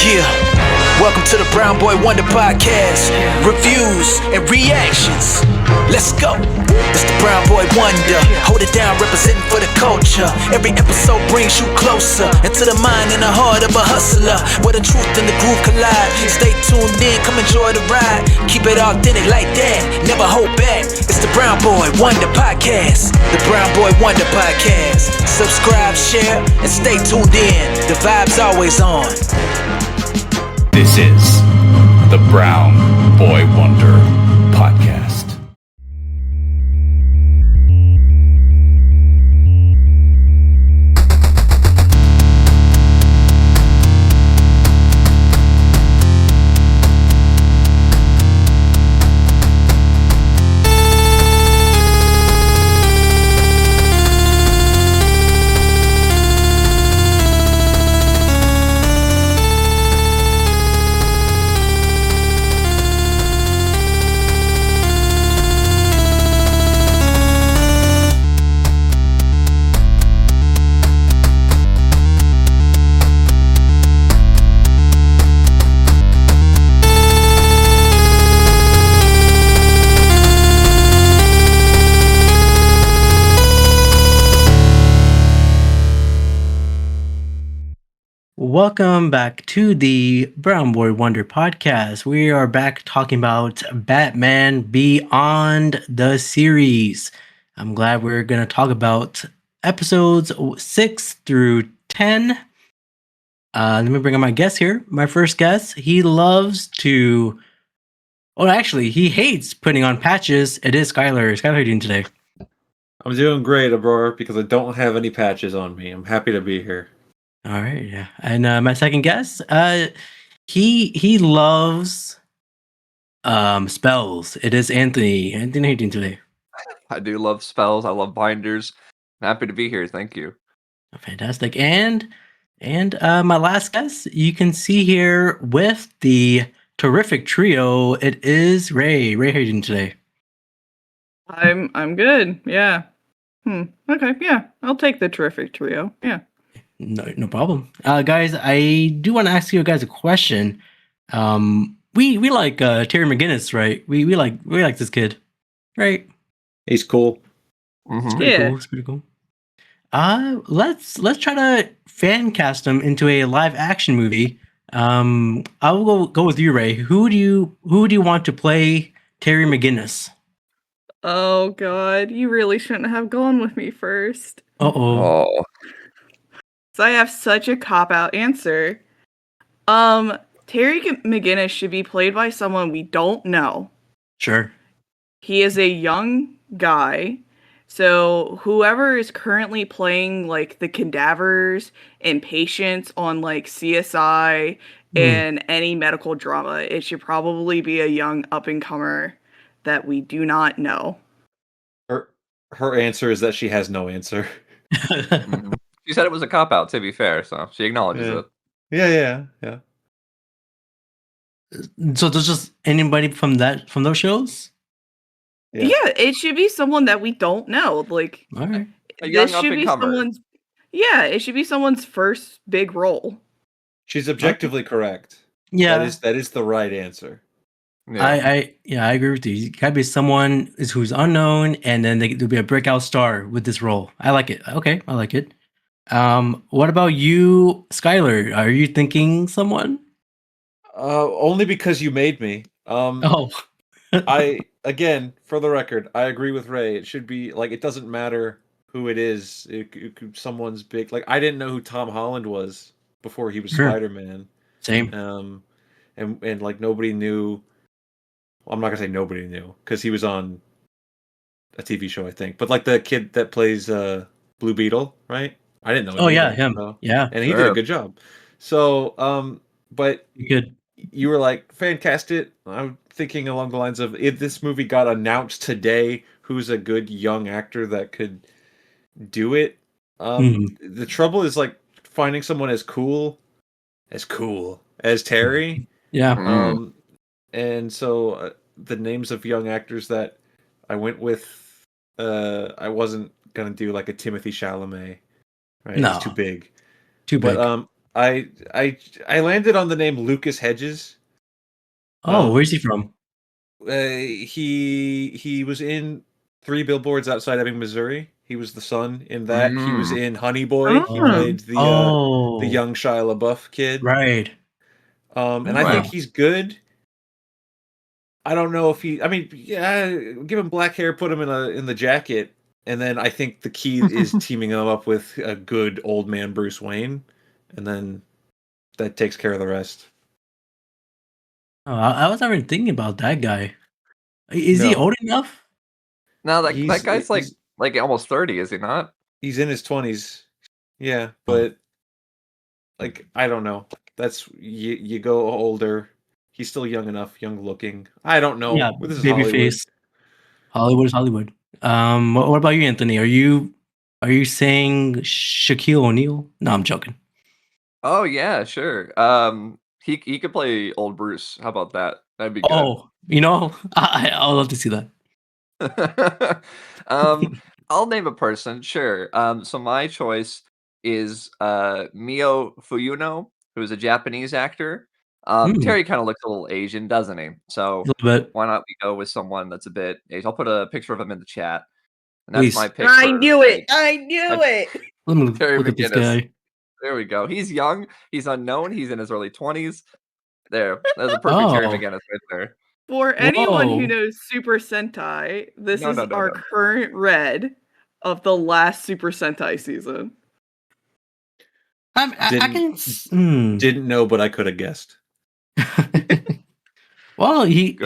Yeah, welcome to the Brown Boy Wonder Podcast. Reviews and reactions. Let's go. It's the Brown Boy Wonder. Hold it down, representing for the culture. Every episode brings you closer into the mind and the heart of a hustler, where the truth and the groove collide. Stay tuned in, come enjoy the ride. Keep it authentic like that, never hold back. It's the Brown Boy Wonder Podcast. The Brown Boy Wonder Podcast. Subscribe, share, and stay tuned in. The vibe's always on. This is the Brown Boy Wonder Podcast. Welcome back to the Brown Boy Wonder Podcast. We are back talking about Batman Beyond the series. I'm glad we're going to talk about episodes 6 through 10. Let me bring on my guest here. My first guest, he loves to... Oh, actually, he hates putting on patches. It is Skyler. Skyler, how are you doing today? I'm doing great, Abrar, because I don't have any patches on me. I'm happy to be here. All right, yeah. And my second guest, he loves spells. It is Anthony. Anthony, how you doing today? I do love spells. I love binders. I'm happy to be here. Thank you. Fantastic. And my last guest, you can see here with the terrific trio, it is Ray. Ray, how you doing today? I'm good. Yeah. Okay. Yeah. I'll take the terrific trio. Yeah. No problem. Guys, I do want to ask you guys a question. We like Terry McGinnis, right? We like this kid, right? He's cool. It's pretty cool. It's pretty cool. Let's try to fan cast him into a live action movie. I will go with you, Ray. Who do you want to play Terry McGinnis? Oh God, you really shouldn't have gone with me first. Oh. So I have such a cop-out answer. Terry McGinnis should be played by someone we don't know. Sure. He is a young guy. So whoever is currently playing like the cadavers and patients on like CSI and any medical drama, it should probably be a young up-and-comer that we do not know. Her answer is that she has no answer. She said it was a cop-out, to be fair, so she acknowledges it. Yeah. So there's just anybody from those shows? Yeah, it should be someone that we don't know. Like, all right. A young up-and-comer. It should be someone's first big role. She's objectively correct. Yeah. That is the right answer. Yeah. I agree with you. It gotta be someone who's unknown, and then there'll be a breakout star with this role. I like it. Okay, I like it. What about you, Skyler? Are you thinking someone? Only because you made me. Again, for the record, I agree with Ray. It should be like, it doesn't matter who it is. Someone's big. Like, I didn't know who Tom Holland was before he was Spider-Man. Same. And like nobody knew. Well, I'm not gonna say nobody knew because he was on a TV show, I think. But like the kid that plays Blue Beetle, right? I didn't know. Oh yeah, him. Yeah, and he did a good job. So, but good. You were like, fan cast it. I'm thinking along the lines of, if this movie got announced today, who's a good young actor that could do it? The trouble is like finding someone as cool as Terry. Yeah. And so the names of young actors that I went with, I wasn't gonna do like a Timothy Chalamet, right? No. It's too big. Too big. But I landed on the name Lucas Hedges. Oh, where's he from? He was in 3 Billboards Outside Ebbing, Missouri. He was the son in that. He was in Honey Boy. He played the young Shia LaBeouf kid. Right. And I think he's good. I don't know if he. I mean, yeah, give him black hair, put him in the jacket, and then I think the key is teaming him up with a good old man Bruce Wayne, and then that takes care of the rest. Oh, I was not even thinking about that guy. Is he old enough? No, that guy's like almost 30, is he not? He's in his 20s. Yeah, but like I don't know. That's you go older. He's still young enough, young looking. I don't know. Yeah, This is baby Hollywood. face. Hollywood is Hollywood. What about you, Anthony? Are you saying Shaquille O'Neal? No, I'm joking. Oh yeah, sure. He could play old Bruce. How about that? That'd be good. Oh, I'll love to see that. I'll name a person, sure. So my choice is Mio Fuyuno, who's a Japanese actor. Terry kind of looks a little Asian, doesn't he? So why not we go with someone that's a bit Asian? I'll put a picture of him in the chat. And that's my pick. I knew it. Let me Terry look at this guy. There we go. He's young. He's unknown. He's in his early 20s. There. That's a perfect Terry McGinnis right there. For anyone who knows Super Sentai, this is our current red of the last Super Sentai season. Didn't know, but I could have guessed. Well, he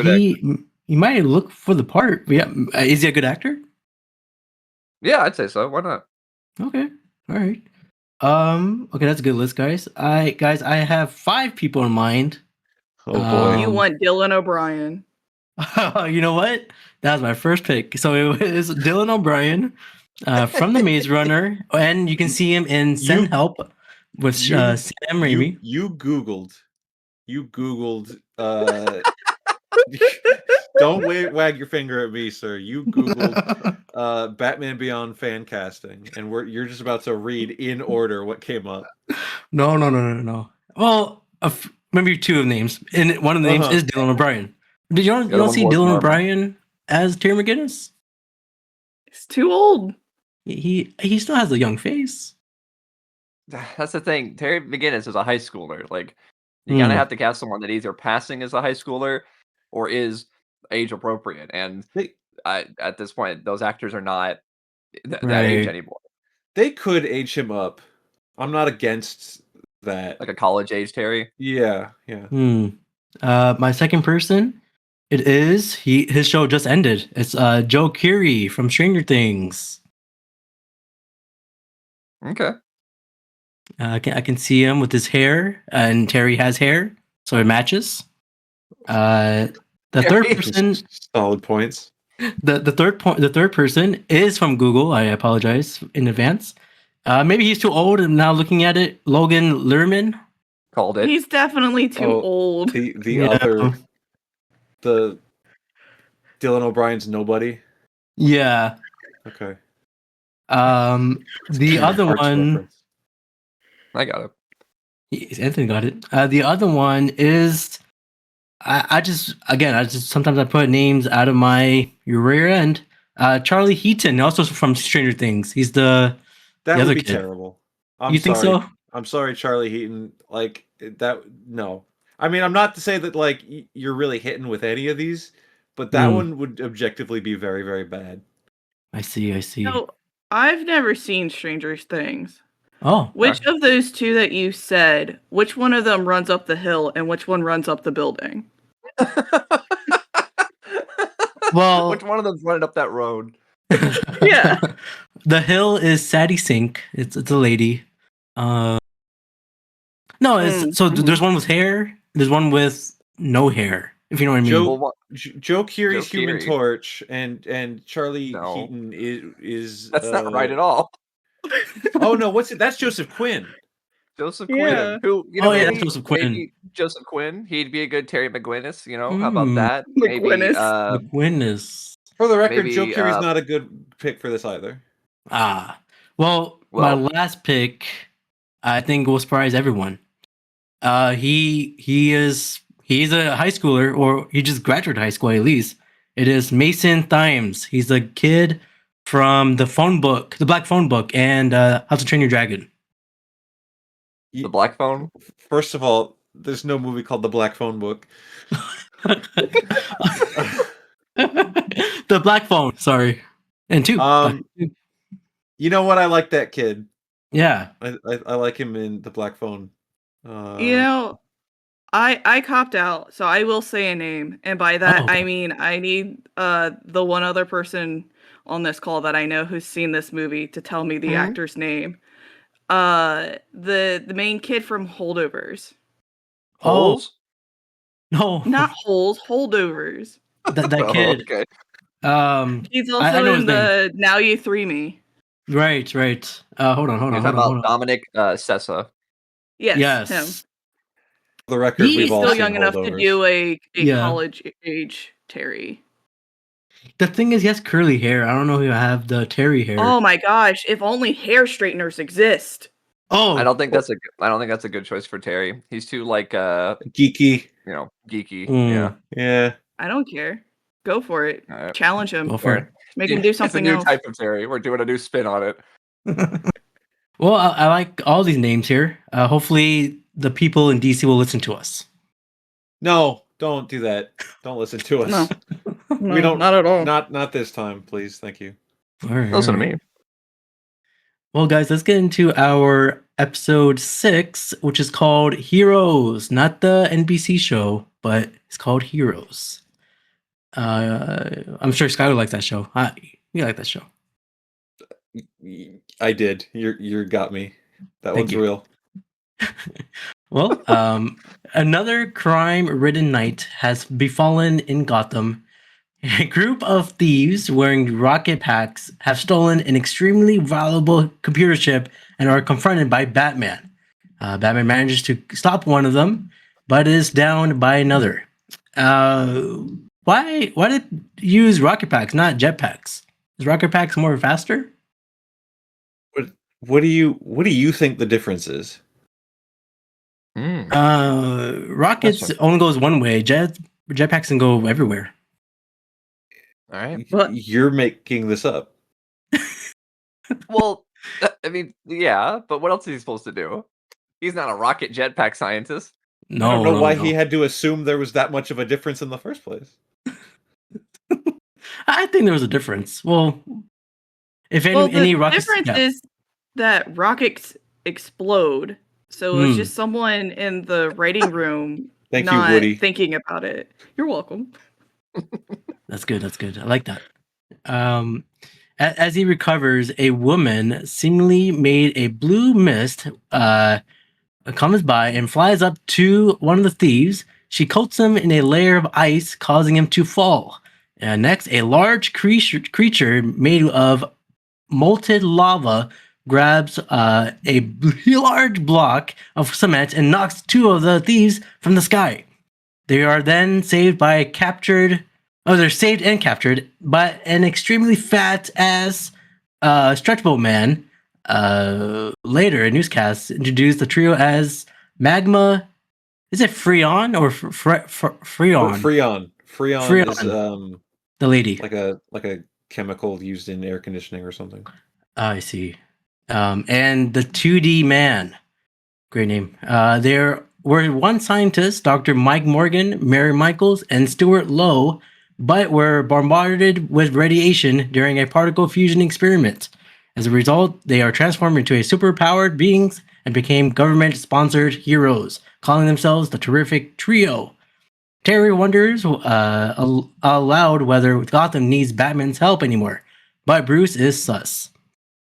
might look for the part. Yeah, is he a good actor? Yeah, I'd say so. Why not? Okay, all right. Okay, that's a good list, guys. I have 5 people in mind. Oh boy, you want Dylan O'Brien? You know what? That was my first pick. So it was Dylan O'Brien from The Maze Runner, and you can see him in Send Help with Sam Raimi. You Googled. Don't wag your finger at me, sir. You Googled Batman Beyond fan casting, and you're just about to read in order what came up. No. Well, maybe 2 of names, and one of the names is Dylan O'Brien. Did you don't see Dylan O'Brien as Terry McGinnis? He's too old. He still has a young face. That's the thing. Terry McGinnis is a high schooler. Like, you kind of have to cast someone that either passing as a high schooler or is age appropriate. And at this point, those actors are not that age anymore. They could age him up. I'm not against that. Like a college age Terry. Yeah. My second person, it is his show just ended. It's Joe Keery from Stranger Things. Okay. I can see him with his hair, and Terry has hair, so it matches. The third person, solid points. The third person is from Google. I apologize in advance. Maybe he's too old. And now looking at it, Logan Lerman. Called it. He's definitely too old. The Dylan O'Brien's nobody. Yeah. Okay. The other one. Reference. I got it. Anthony got it. The other one is. I just sometimes I put names out of my rear end. Charlie Heaton, also from Stranger Things. He's the that other would be kid. terrible. You think so? I'm sorry, Charlie Heaton. Like that? No. I mean, I'm not to say that like you're really hitting with any of these, but that one would objectively be very, very bad. I see. No, I've never seen Stranger Things. Oh. Which of those 2 that you said, which one of them runs up the hill and which one runs up the building? Well, which one of them's running up that road? Yeah. The hill is Sadie Sink. It's a lady. No, so there's one with hair. There's one with no hair. If you know what I mean. Joe Keery's Human Torch and Charlie Heaton is that's not right at all. Oh no, what's it? That's Joseph Quinn. Joseph Quinn. Who that's Joseph Quinn. Maybe Joseph Quinn. He'd be a good Terry McGinnis, how about that? McGinnis. For the record, Joe Keery's not a good pick for this either. Well, my last pick, I think will surprise everyone. He's a high schooler, or he just graduated high school at least. It is Mason Thymes. He's the kid from the Black Phone Book, and How to Train Your Dragon. The Black Phone? First of all, there's no movie called The Black Phone Book. The Black Phone, sorry. And two. You know what? I like that kid. Yeah. I like him in The Black Phone. I copped out, so I will say a name, and by that I mean I need the one other person on this call that I know who's seen this movie to tell me the actor's name. The main kid from Holdovers. Holes? No, not Holes. Holdovers. That kid. Okay. He's also in the Now You Three Me. Right. Hold on. Dominic Sessa. Yes, him. For the record, He's all still seen young enough to Holdovers. do a college age Terry. The thing is, he has curly hair. I don't know if he'll have the Terry hair. Oh my gosh! If only hair straighteners exist. I don't think that's a good choice for Terry. He's too geeky. Geeky. Yeah. I don't care. Go for it. Right. Challenge him. Go for it. Make him do something it's a new else. type of Terry. We're doing a new spin on it. Well, I like all these names here. Hopefully, the people in DC will listen to us. No, don't do that. Don't listen to us. No, we don't. Not at all. Not this time, please. Thank you. Listen to me. Well, guys, let's get into our episode 6, which is called Heroes. Not the NBC show, but it's called Heroes. I'm sure Skyler likes that show. You like that show. I did. You got me. That Thank one's you. real. Well, another crime-ridden night has befallen in Gotham. A group of thieves wearing rocket packs have stolen an extremely valuable computer chip and are confronted by Batman. Batman manages to stop one of them, but is downed by another. Why did you use rocket packs, not jetpacks? Is rocket packs more faster? What do you think the difference is? Rockets only goes one way. Jetpacks can go everywhere. All right. You're making this up. Well, I mean, yeah, but what else is he supposed to do? He's not a rocket jetpack scientist. No, I don't know why he had to assume there was that much of a difference in the first place. I think there was a difference. Well, if any rockets, the difference is that rockets explode. So it's just someone in the writing room not Woody. thinking about it. You're welcome. That's good. I like that. As he recovers, a woman seemingly made a blue mist comes by and flies up to one of the thieves. She coats him in a layer of ice, causing him to fall. Next, a large creature made of molten lava grabs a large block of cement and knocks 2 of the thieves from the sky. They are then saved by they're saved and captured by an extremely fat-ass stretchboat man. Later, a newscast introduced the trio as Magma. Is it Freon or Freon? Freon is the lady, like a chemical used in air conditioning or something. I see. And the 2D man, great name. There were one scientist, Dr. Mike Morgan, Mary Michaels, and Stuart Lowe, but were bombarded with radiation during a particle fusion experiment. As a result, they are transformed into a superpowered beings and became government-sponsored heroes, calling themselves the Terrific Trio. Terry wonders aloud whether Gotham needs Batman's help anymore, but Bruce is sus.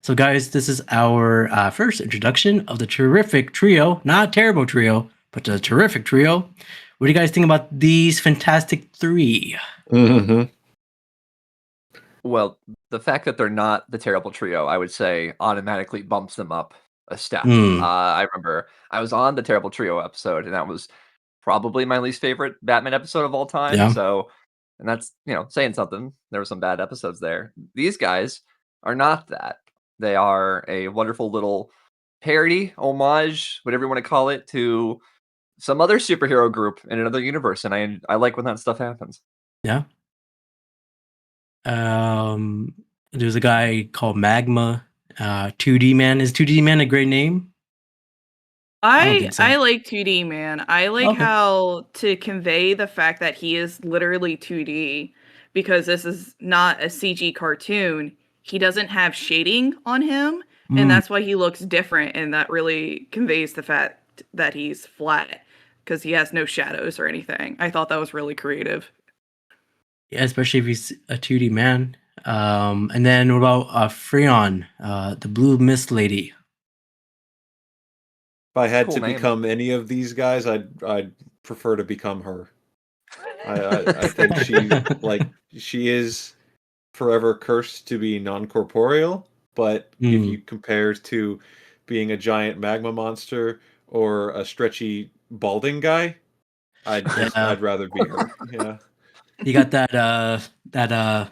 So guys, this is our first introduction of the Terrific Trio, not Terrible Trio, but the Terrific Trio. What do you guys think about these Fantastic Three? Mm-hmm. Well, the fact that they're not the Terrible Trio, I would say, automatically bumps them up a step. I remember I was on the Terrible Trio episode, and that was probably my least favorite Batman episode of all time. Yeah. So, and that's, saying something. There were some bad episodes there. These guys are not that. They are a wonderful little parody, homage, whatever you want to call it, to some other superhero group in another universe, and I like when that stuff happens. Yeah. There's a guy called Magma. 2D Man. Is 2D Man a great name? I don't think so. I like 2D Man. I like Okay. how to convey the fact that he is literally 2D because this is not a CG cartoon. He doesn't have shading on him, and that's why he looks different, and that really conveys the fact that he's flat because he has no shadows or anything. I thought that was really creative. Yeah, especially if he's a 2D man. And then what about Freon, the Blue Mist Lady? If I had Cool to name. become any of these guys, I'd prefer to become her. I think she is forever cursed to be non-corporeal, but if you compare to being a giant magma monster or a stretchy balding guy, I'd rather be her. Yeah. You got that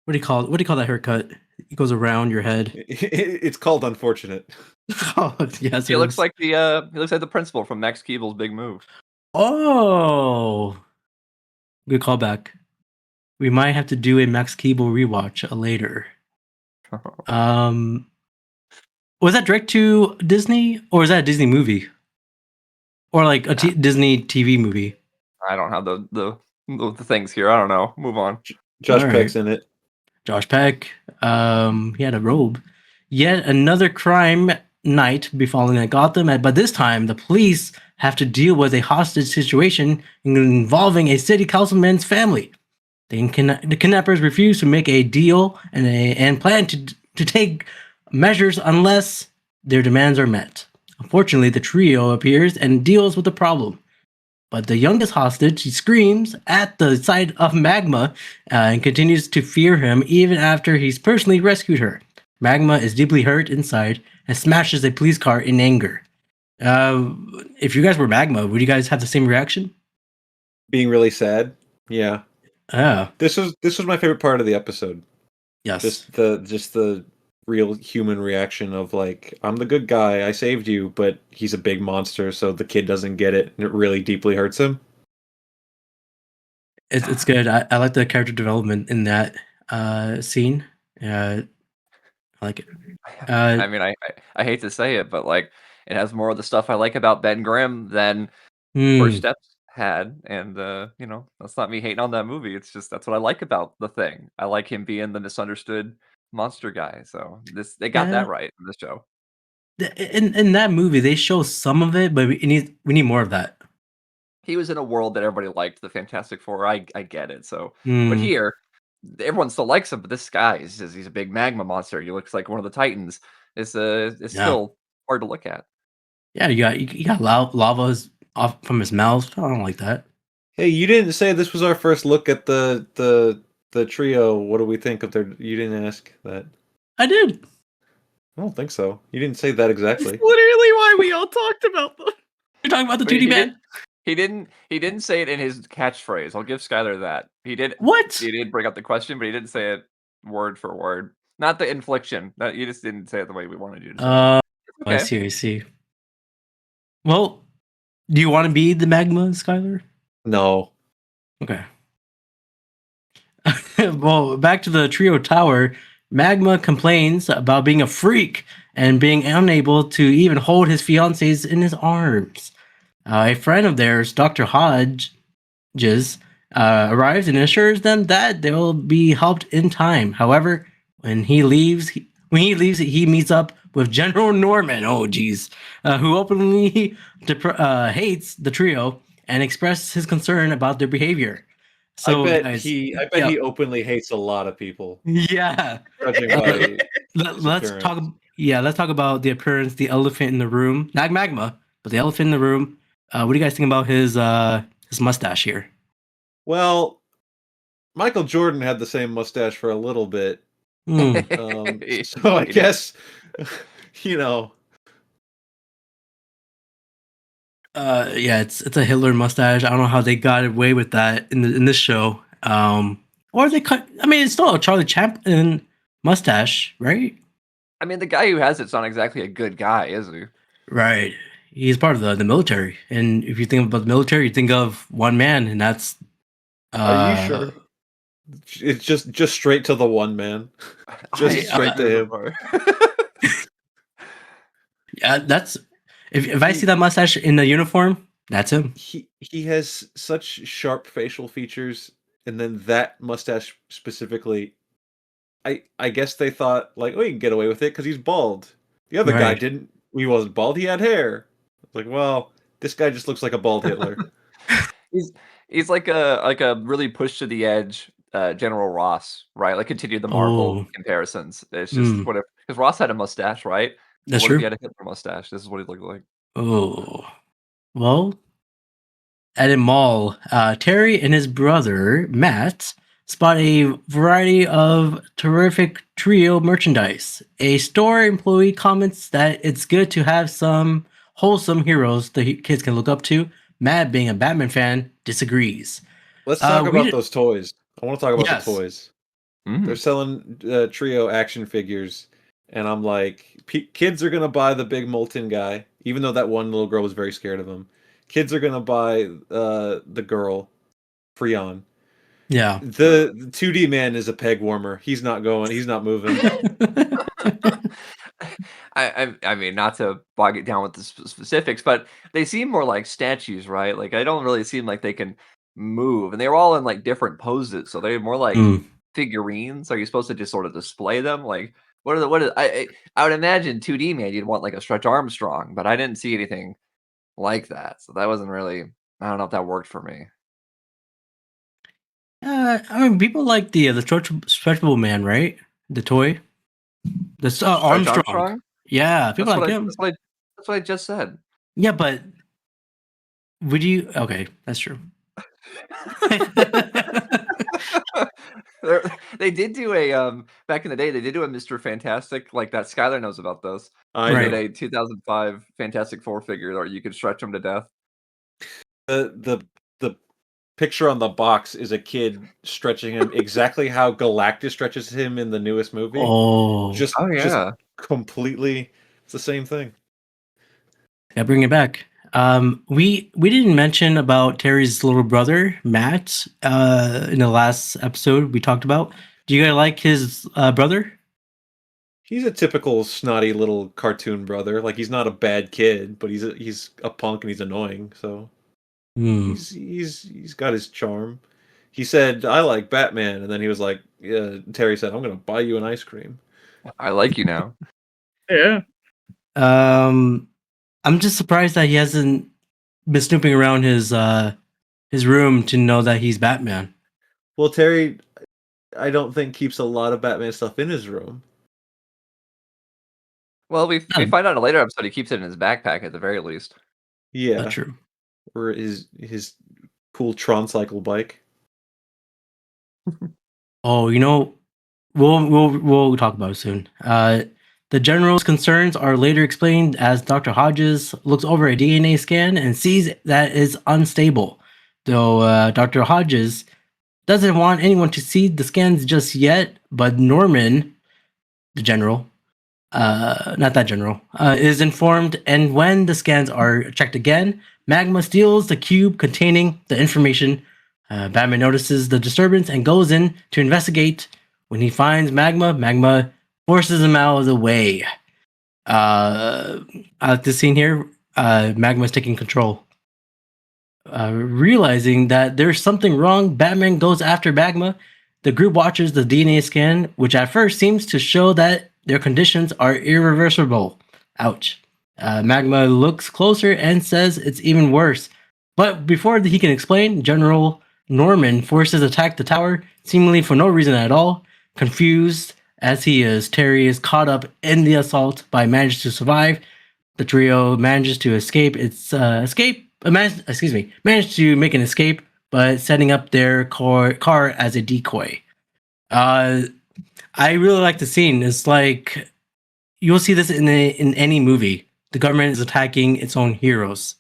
what do you call that haircut? It goes around your head. It's called unfortunate. Oh, yes, He looks like the principal from Max Keeble's Big Move. Oh, good callback. We might have to do a Max Keeble rewatch later. Was that direct to Disney, or is that a Disney movie, or like a Disney TV movie? I don't have the things here. I don't know. Move on. Josh Peck's in it. Josh Peck. He had a robe. Yet another crime night befalling at Gotham, but this time the police have to deal with a hostage situation involving a city councilman's family. The kidnappers refuse to make a deal and plan to take measures unless their demands are met. Unfortunately, the trio appears and deals with the problem. But the youngest hostage, he screams at the sight of Magma and continues to fear him even after he's personally rescued her. Magma is deeply hurt inside and smashes a police car in anger. If you guys were Magma, would you guys have the same reaction? Being really sad. Yeah. Oh. This was my favorite part of the episode. Yes. Just the real human reaction of like, I'm the good guy, I saved you, but he's a big monster, so the kid doesn't get it, and it really deeply hurts him. It's good. I like the character development in that scene. I like it. I mean, I hate to say it, but like it has more of the stuff I like about Ben Grimm than First Steps had, and that's not me hating on that movie. It's just that's what I like about the thing. I like him being the misunderstood monster guy. So they got that right in the show. In that movie, they show some of it, but we need more of that. He was in a world that everybody liked, the Fantastic Four. I get it. So, but here, everyone still likes him. But this guy he's a big magma monster. He looks like one of the Titans. It's still hard to look at. Yeah, you got lava's off from his mouth. I don't like that. Hey, you didn't say this was our first look at the trio. What do we think of their? You didn't ask that. I did. I don't think so. You didn't say that exactly. That's literally why we all talked about them. You're talking about the 2D man. He didn't say it in his catchphrase. I'll give Skyler that. He did. What? He did bring up the question, but he didn't say it word for word. Not the inflection. You just didn't say it the way we wanted you to say it. Okay. I see. Well, do you want to be the magma, Skyler? No. Okay. Well, back to the trio tower. Magma complains about being a freak and being unable to even hold his fiancées in his arms. A friend of theirs, Dr. Hodges, arrives and assures them that they will be helped in time. However, when he leaves, he meets up with General Norman. Oh, geez, who openly hates the trio and expresses his concern about their behavior. So I bet he openly hates a lot of people. Yeah. Judging by let's talk about the appearance, the elephant in the room. Not Magma, but the elephant in the room. What do you guys think about his mustache here? Well, Michael Jordan had the same mustache for a little bit. So I guess it's a Hitler mustache. I don't know how they got away with that in this show. Or they cut. I mean, it's still a Charlie Chaplin mustache, right? I mean, the guy who has it's not exactly a good guy, is he? Right. He's part of the military. And if you think about the military, you think of one man, and that's Are you sure? It's just straight to the one man. Just straight to him. Yeah, that's if I see that mustache in the uniform, that's him. He has such sharp facial features, and then that mustache specifically. I guess they thought like, oh, you can get away with it because he's bald. The other guy didn't. He wasn't bald. He had hair. Like, well, this guy just looks like a bald Hitler. He's like a really pushed to the edge General Ross, right? Like continue the Marvel comparisons. It's just whatever. Because Ross had a mustache, right? That's what true. If he had a Hitler mustache? This is what he looked like. Oh, well, at a mall, Terry and his brother Matt spot a variety of terrific trio merchandise. A store employee comments that it's good to have some wholesome heroes the kids can look up to. Matt, being a Batman fan, disagrees. Let's talk about those toys. I want to talk about the toys. Mm. They're selling trio action figures, and I'm like, kids are gonna buy the big molten guy, even though that one little girl was very scared of him. Kids are gonna buy the girl, Freon. Yeah. The 2D man is a peg warmer. He's not going. He's not moving. I mean, not to bog it down with the specifics, but they seem more like statues, right? Like I don't really seem like they can move, and they were all in like different poses, so they're more like figurines. Are you supposed to just sort of display them? Like what is I would imagine 2D man, you'd want like a Stretch Armstrong, but I didn't see anything like that, so that wasn't really. I don't know if that worked for me. I mean, people like the stretchable man, right? The toy, the Armstrong. Yeah, people like him. That's what I just said. Yeah, but would you? Okay, that's true. They did do a back in the day. They did do a Mr. Fantastic, like that. Skyler knows about this. I did a 2005 Fantastic Four figure, or you could stretch them to death. The picture on the box is a kid stretching him exactly how Galactus stretches him in the newest movie. Just completely. It's the same thing. Yeah, bring it back. We didn't mention about Terry's little brother Matt in the last episode we talked about. Do you guys like his brother? He's a typical snotty little cartoon brother. Like he's not a bad kid, but he's a punk and he's annoying. So he's got his charm. He said, "I like Batman," and then he was like, Terry said, "I'm going to buy you an ice cream." I like you now. Yeah. I'm just surprised that he hasn't been snooping around his room to know that he's Batman. Well, Terry, I don't think keeps a lot of Batman stuff in his room. Well, we find out in a later episode he keeps it in his backpack at the very least. Yeah, that's true. Or his cool Tron cycle bike. Oh, you know, we'll talk about it soon. The general's concerns are later explained as Dr. Hodges looks over a DNA scan and sees that it's unstable. Though Dr. Hodges doesn't want anyone to see the scans just yet, but Norman, the general, not that general, is informed, and when the scans are checked again, Magma steals the cube containing the information. Batman notices the disturbance and goes in to investigate. When he finds Magma forces him out of the way. At this scene here, Magma's taking control. Realizing that there's something wrong, Batman goes after Magma. The group watches the DNA scan, which at first seems to show that their conditions are irreversible. Ouch. Magma looks closer and says it's even worse. But before he can explain, General Norman forces attack the tower, seemingly for no reason at all. Confused as he is, Terry is caught up in the assault but manages to survive. The trio manages to escape. Managed to make an escape, but setting up their car as a decoy. I really like the scene. It's like you'll see this in any movie. The government is attacking its own heroes.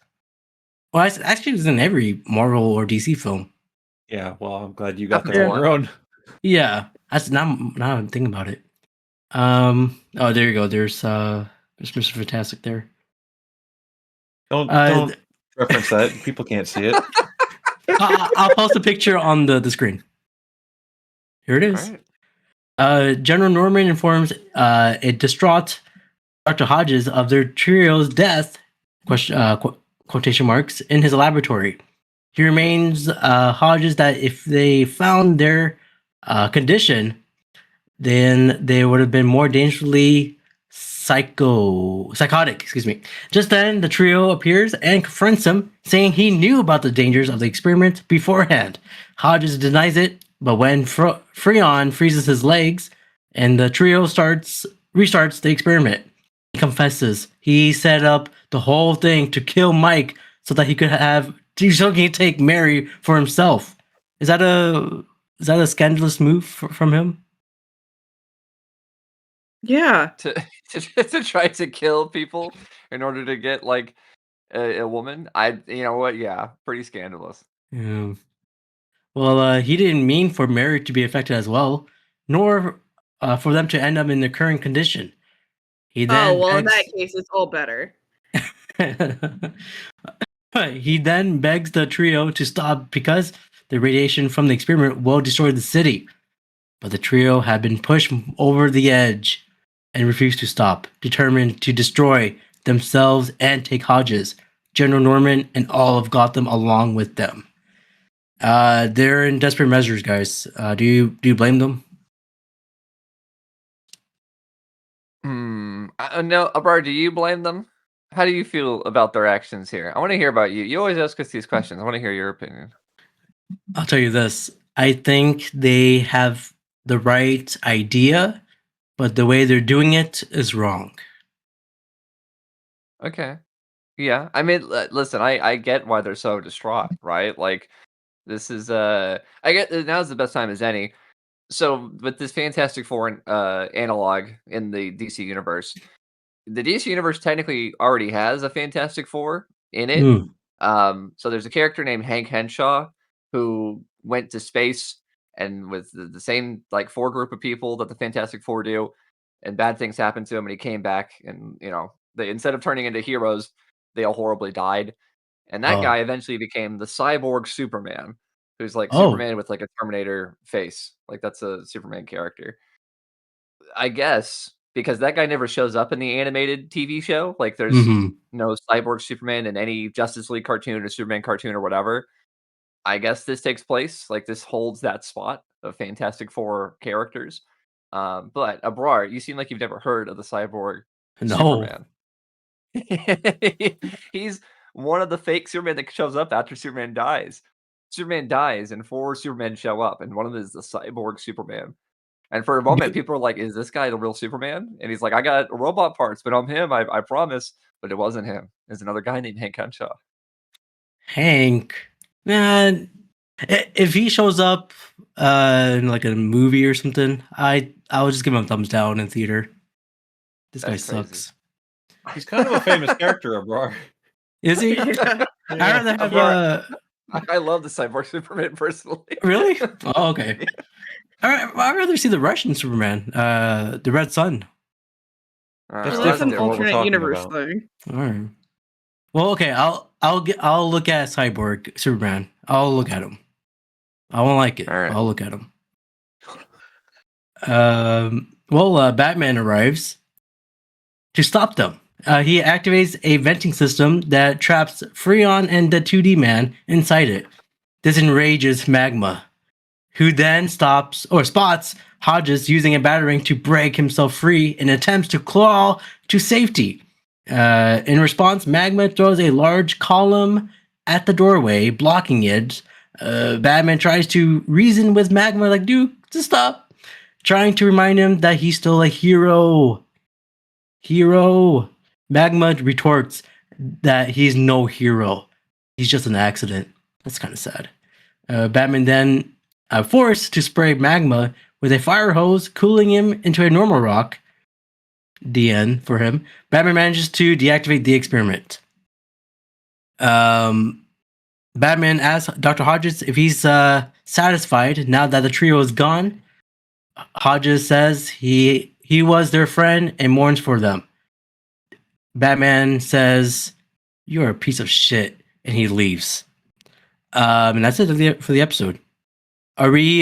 Well, actually, it's in every Marvel or DC film. Yeah, well, I'm glad you got that on your own. Yeah, that's now I'm thinking about it. Oh, there you go. There's Mr. Fantastic there. Don't reference that. People can't see it. I'll post a picture on the screen. Here it is. Right. General Norman informs a distraught Dr. Hodges of their trio's death, quotation marks, in his laboratory. He reminds Hodges that if they found their condition, then they would have been more dangerously psychotic. Excuse me. Just then, the trio appears and confronts him, saying he knew about the dangers of the experiment beforehand. Hodges denies it, but when Freon freezes his legs, and the trio restarts the experiment, he confesses he set up the whole thing to kill Mike so that he could take Mary for himself. Is that a scandalous move from him? Yeah. To try to kill people in order to get like a woman. You know what? Yeah, pretty scandalous. Yeah. Well, he didn't mean for Mary to be affected as well, nor for them to end up in the current condition. He then in that case, it's all better. He then begs the trio to stop because the radiation from the experiment will destroy the city. But the trio had been pushed over the edge and refused to stop, determined to destroy themselves and take Hodges, General Norman, and all of Gotham along with them. They're in desperate measures, guys. Do you blame them? No, Abrar, do you blame them? How do you feel about their actions here? I want to hear about you. You always ask us these questions. I want to hear your opinion. I'll tell you this. I think they have the right idea, but the way they're doing it is wrong. Okay. Yeah. I mean, listen, I get why they're so distraught, right? Like, this is, I get now's the best time as any. So, with this Fantastic Four analog in the DC universe, the DC universe technically already has a Fantastic Four in it. So there's a character named Hank Henshaw who went to space and with the same like four group of people that the Fantastic Four do, and bad things happened to him, and he came back, and they instead of turning into heroes, they all horribly died, and that guy eventually became the cyborg Superman, who's like Superman with like a Terminator face, like that's a Superman character. I guess because that guy never shows up in the animated TV show. Like, there's no cyborg Superman in any Justice League cartoon or Superman cartoon or whatever. I guess this takes place. Like, this holds that spot of Fantastic Four characters. But Abrar, you seem like you've never heard of the cyborg Superman. He's one of the fake Superman that shows up after Superman dies. Superman dies, and four Supermen show up, and one of them is the cyborg Superman. And for a moment, people are like, "Is this guy the real Superman?" And he's like, "I got robot parts, but I'm him. I promise." But it wasn't him. It's another guy named Hank Henshaw. Hank, man, if he shows up in like a movie or something, I would just give him a thumbs down in theater. This guy sucks. He's kind of a famous character, Abrar. Is he? Yeah. I'd rather have I love the cyborg Superman personally. Really? Oh, okay. I'd rather see the Russian Superman, the Red Sun. That's an alternate universe thing. All right. Well, okay. I'll look at Cyborg Superman. I'll look at him. I won't like it. Right. I'll look at him. Batman arrives to stop them. He activates a venting system that traps Freon and the 2D man inside it. This enrages Magma, who then spots Hodges using a batarang to break himself free and attempts to claw to safety. In response, Magma throws a large column at the doorway, blocking it. Batman tries to reason with Magma, like, dude, just stop. Trying to remind him that he's still a hero. Magma retorts that he's no hero. He's just an accident. That's kind of sad. Batman then forced to spray Magma with a fire hose, cooling him into a normal rock. The end for him. Batman manages to deactivate the experiment. Batman asks Dr. Hodges if he's satisfied now that the trio is gone. Hodges says he he was their friend and mourns for them. Batman says, "You're a piece of shit," and he leaves. And that's it for the episode. Are we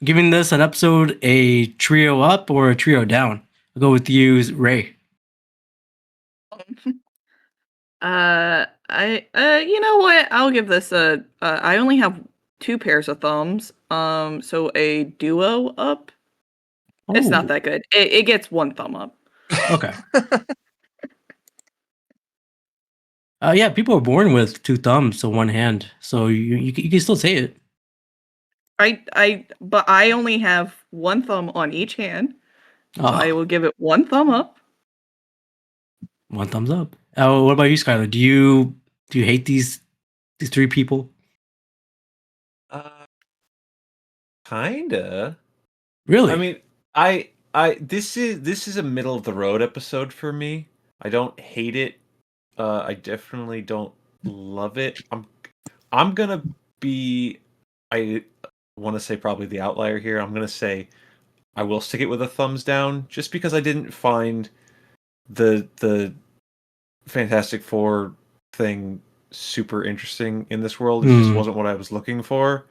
giving this an episode a trio up or a trio down? I'll go with you, Ray. You know what? I'll give this a. I only have 2 pairs of thumbs. So a duo up. It's not that good. It gets 1 thumb up. Okay. Yeah, people are born with 2 thumbs, so 1 hand. So you can still say it. But I only have 1 thumb on each hand. So I will give it 1 thumb up. 1 thumbs up. What about you, Skyler? Do you hate these 3 people? Kinda. Really? I mean, this is a middle of the road episode for me. I don't hate it. I definitely don't love it. I'm gonna be. I want to say probably the outlier here. I'm gonna say I will stick it with a thumbs down, just because I didn't find the Fantastic Four thing super interesting in this world. It just wasn't what I was looking for.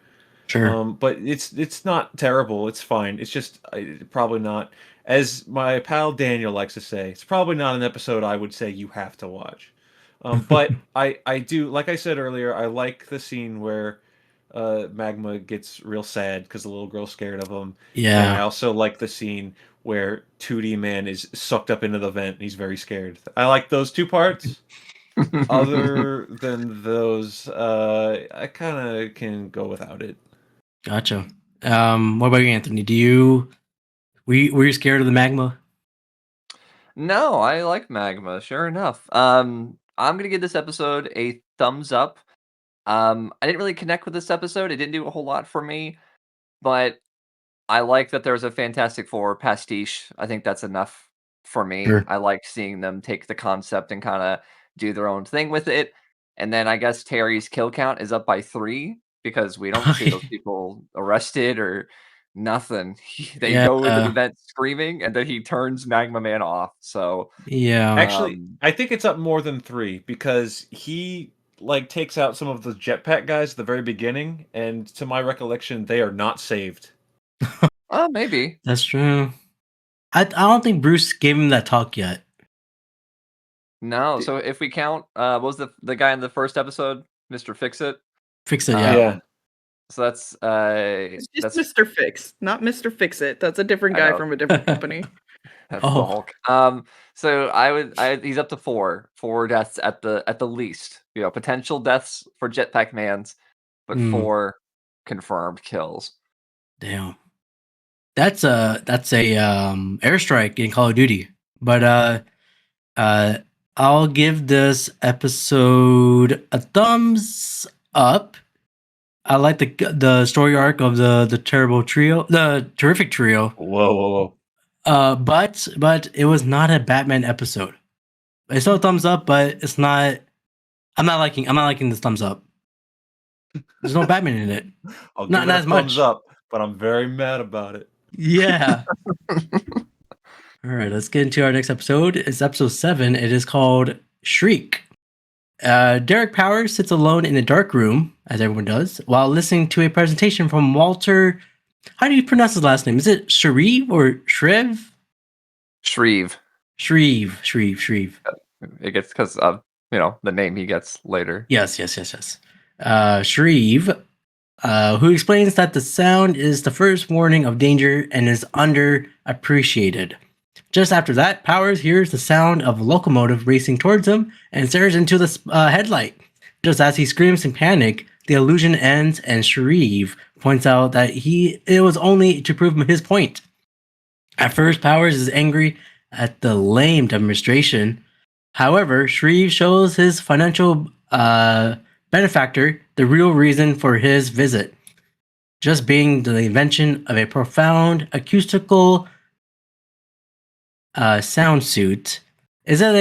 Sure. But it's not terrible. It's fine. It's just probably not, as my pal Daniel likes to say, it's probably not an episode I would say you have to watch. But I do, like I said earlier, I like the scene where Magma gets real sad because the little girl's scared of him. Yeah. And I also like the scene where 2D Man is sucked up into the vent and he's very scared. I like those 2 parts. Other than those, I kind of can go without it. Gotcha. What about you, Anthony? Were you scared of the magma? No, I like Magma, sure enough. I'm gonna give this episode a thumbs up. I didn't really connect with this episode. It didn't do a whole lot for me, but I like that there's a Fantastic Four pastiche. I think that's enough for me. Sure. I like seeing them take the concept and kind of do their own thing with it. And then I guess Terry's kill count is up by 3 because we don't see those people arrested or nothing. They go into the vent screaming, and then he turns Magma Man off. So yeah, actually, I think it's up more than 3 because he takes out some of the jetpack guys at the very beginning, and to my recollection, they are not saved. Maybe that's true. I don't think Bruce gave him that talk yet. No, so if we count, what was the guy in the first episode, Mr. Fix-It? Fix-It, yeah. So that's it's just Mr. Fix, not Mr. Fix-It. That's a different guy from a different company. That's the Hulk. So he's up to 4 deaths at the least. Potential deaths for Jetpack Mans, but 4 confirmed kills. Damn. That's a airstrike in Call of Duty. But I'll give this episode a thumbs up. I like the story arc of the terrific trio. Whoa. But it was not a Batman episode. It's still a thumbs up, but it's not. I'm not liking this thumbs up. There's no Batman in it. I'll not give it as a much. thumbs up, but I'm very mad about it. Yeah. All right, let's get into our next episode. It's episode 7. It is called Shriek. Derek Powers sits alone in a dark room, as everyone does, while listening to a presentation from Walter. How do you pronounce his last name? Is it Shreve or Shriv? Shreve. Shreve. It gets because of the name he gets later. Yes. Shreve, who explains that the sound is the first warning of danger and is underappreciated. Just after that, Powers hears the sound of a locomotive racing towards him and stares into the headlight. Just as he screams in panic, the illusion ends, and Shreve points out that it was only to prove his point. At first, Powers is angry at the lame demonstration. However, Shreve shows his financial benefactor the real reason for his visit, just being the invention of a profound acoustical sound suit. Is that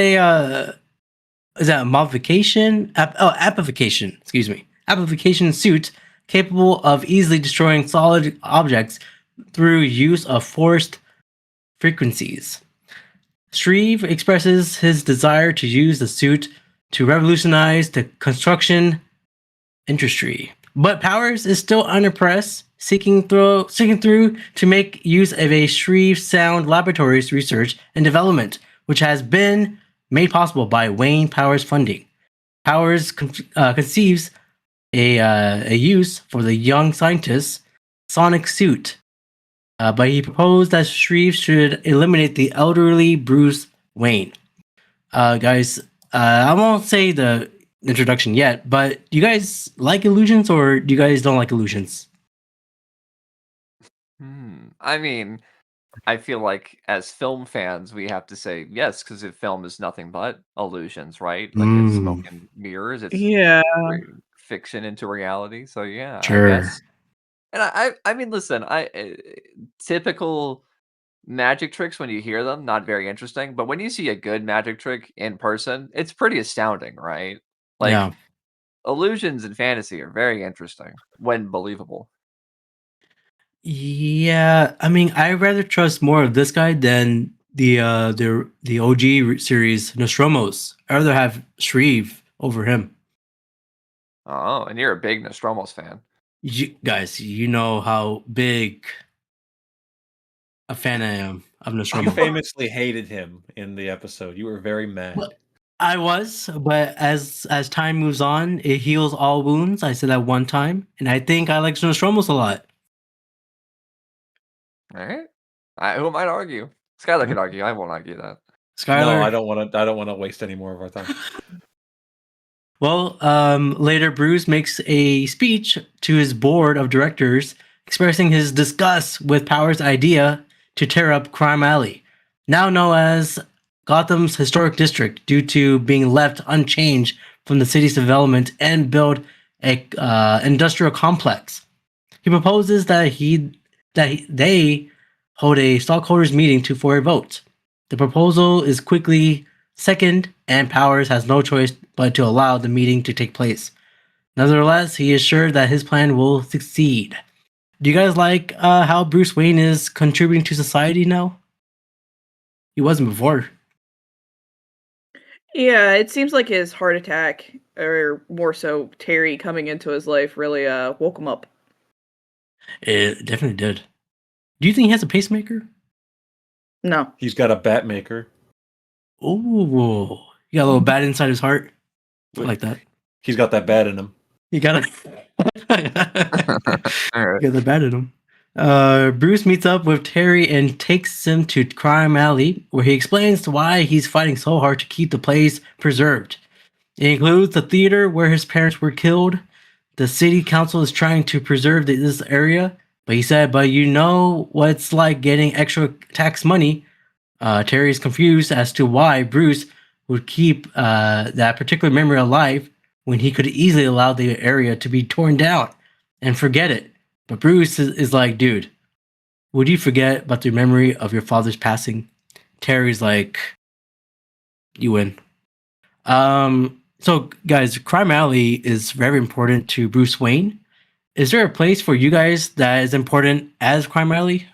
a modification? Amplification. Excuse me. Amplification suit capable of easily destroying solid objects through use of forced frequencies. Shriek expresses his desire to use the suit to revolutionize the construction industry, but Powers is still unimpressed, seeking through to make use of a Shriek Sound Laboratories research and development, which has been made possible by Wayne Powers funding. Powers conceives a use for the young scientist's sonic suit, but he proposed that Shriek should eliminate the elderly Bruce Wayne. Guys, I won't say the introduction yet, but do you guys like illusions or do you guys don't like illusions? I mean, I feel like as film fans, we have to say yes, because if film is nothing but illusions, right? Like it's smoke and mirrors, it's Yeah. fiction into reality. So yeah, I Sure. guess. And I mean, listen, typical magic tricks when you hear them, not very interesting. But when you see a good magic trick in person, it's pretty astounding, right? Like Yeah. illusions in fantasy are very interesting when believable. Yeah, I mean, I'd rather trust more of this guy than the OG series Nostromos. I'd rather have Shreve over him. Oh, and you're a big Nostromos fan. You guys, you know how big a fan I am of You Nostromo. famously hated him in the episode. You were very mad. Well, I was, but as time moves on, it heals all wounds. I said that one time, and I think I like Nostromos a lot. All right. Who am I to argue? Skyler can argue. I won't argue that. Skyler, No, I don't want to waste any more of our time. Well, later Bruce makes a speech to his board of directors expressing his disgust with Powers' idea to tear up Crime Alley, now known as Gotham's historic district, due to being left unchanged from the city's development and build a industrial complex. He proposes that they hold a stockholders meeting for a vote. The proposal is quickly seconded, and Powers has no choice but to allow the meeting to take place. Nevertheless, he is sure that his plan will succeed. Do you guys like how Bruce Wayne is contributing to society now? He wasn't before. Yeah, it seems like his heart attack, or more so Terry coming into his life, really woke him up. It definitely did. Do you think he has a pacemaker? No. He's got a bat maker. Ooh, he got a little bat inside his heart. I like that. He's got that bat in him. You got it. All right. Got the bat in him. Bruce meets up with Terry and takes him to Crime Alley, where he explains why he's fighting so hard to keep the place preserved. It includes the theater where his parents were killed. The city council is trying to preserve this area, but he said, "But you know what it's like getting extra tax money." Terry is confused as to why Bruce would keep that particular memory alive when he could easily allow the area to be torn down and forget it. But Bruce is like, dude, would you forget about the memory of your father's passing? Terry's like, you win. So guys, Crime Alley is very important to Bruce Wayne. Is there a place for you guys that is important as Crime Alley?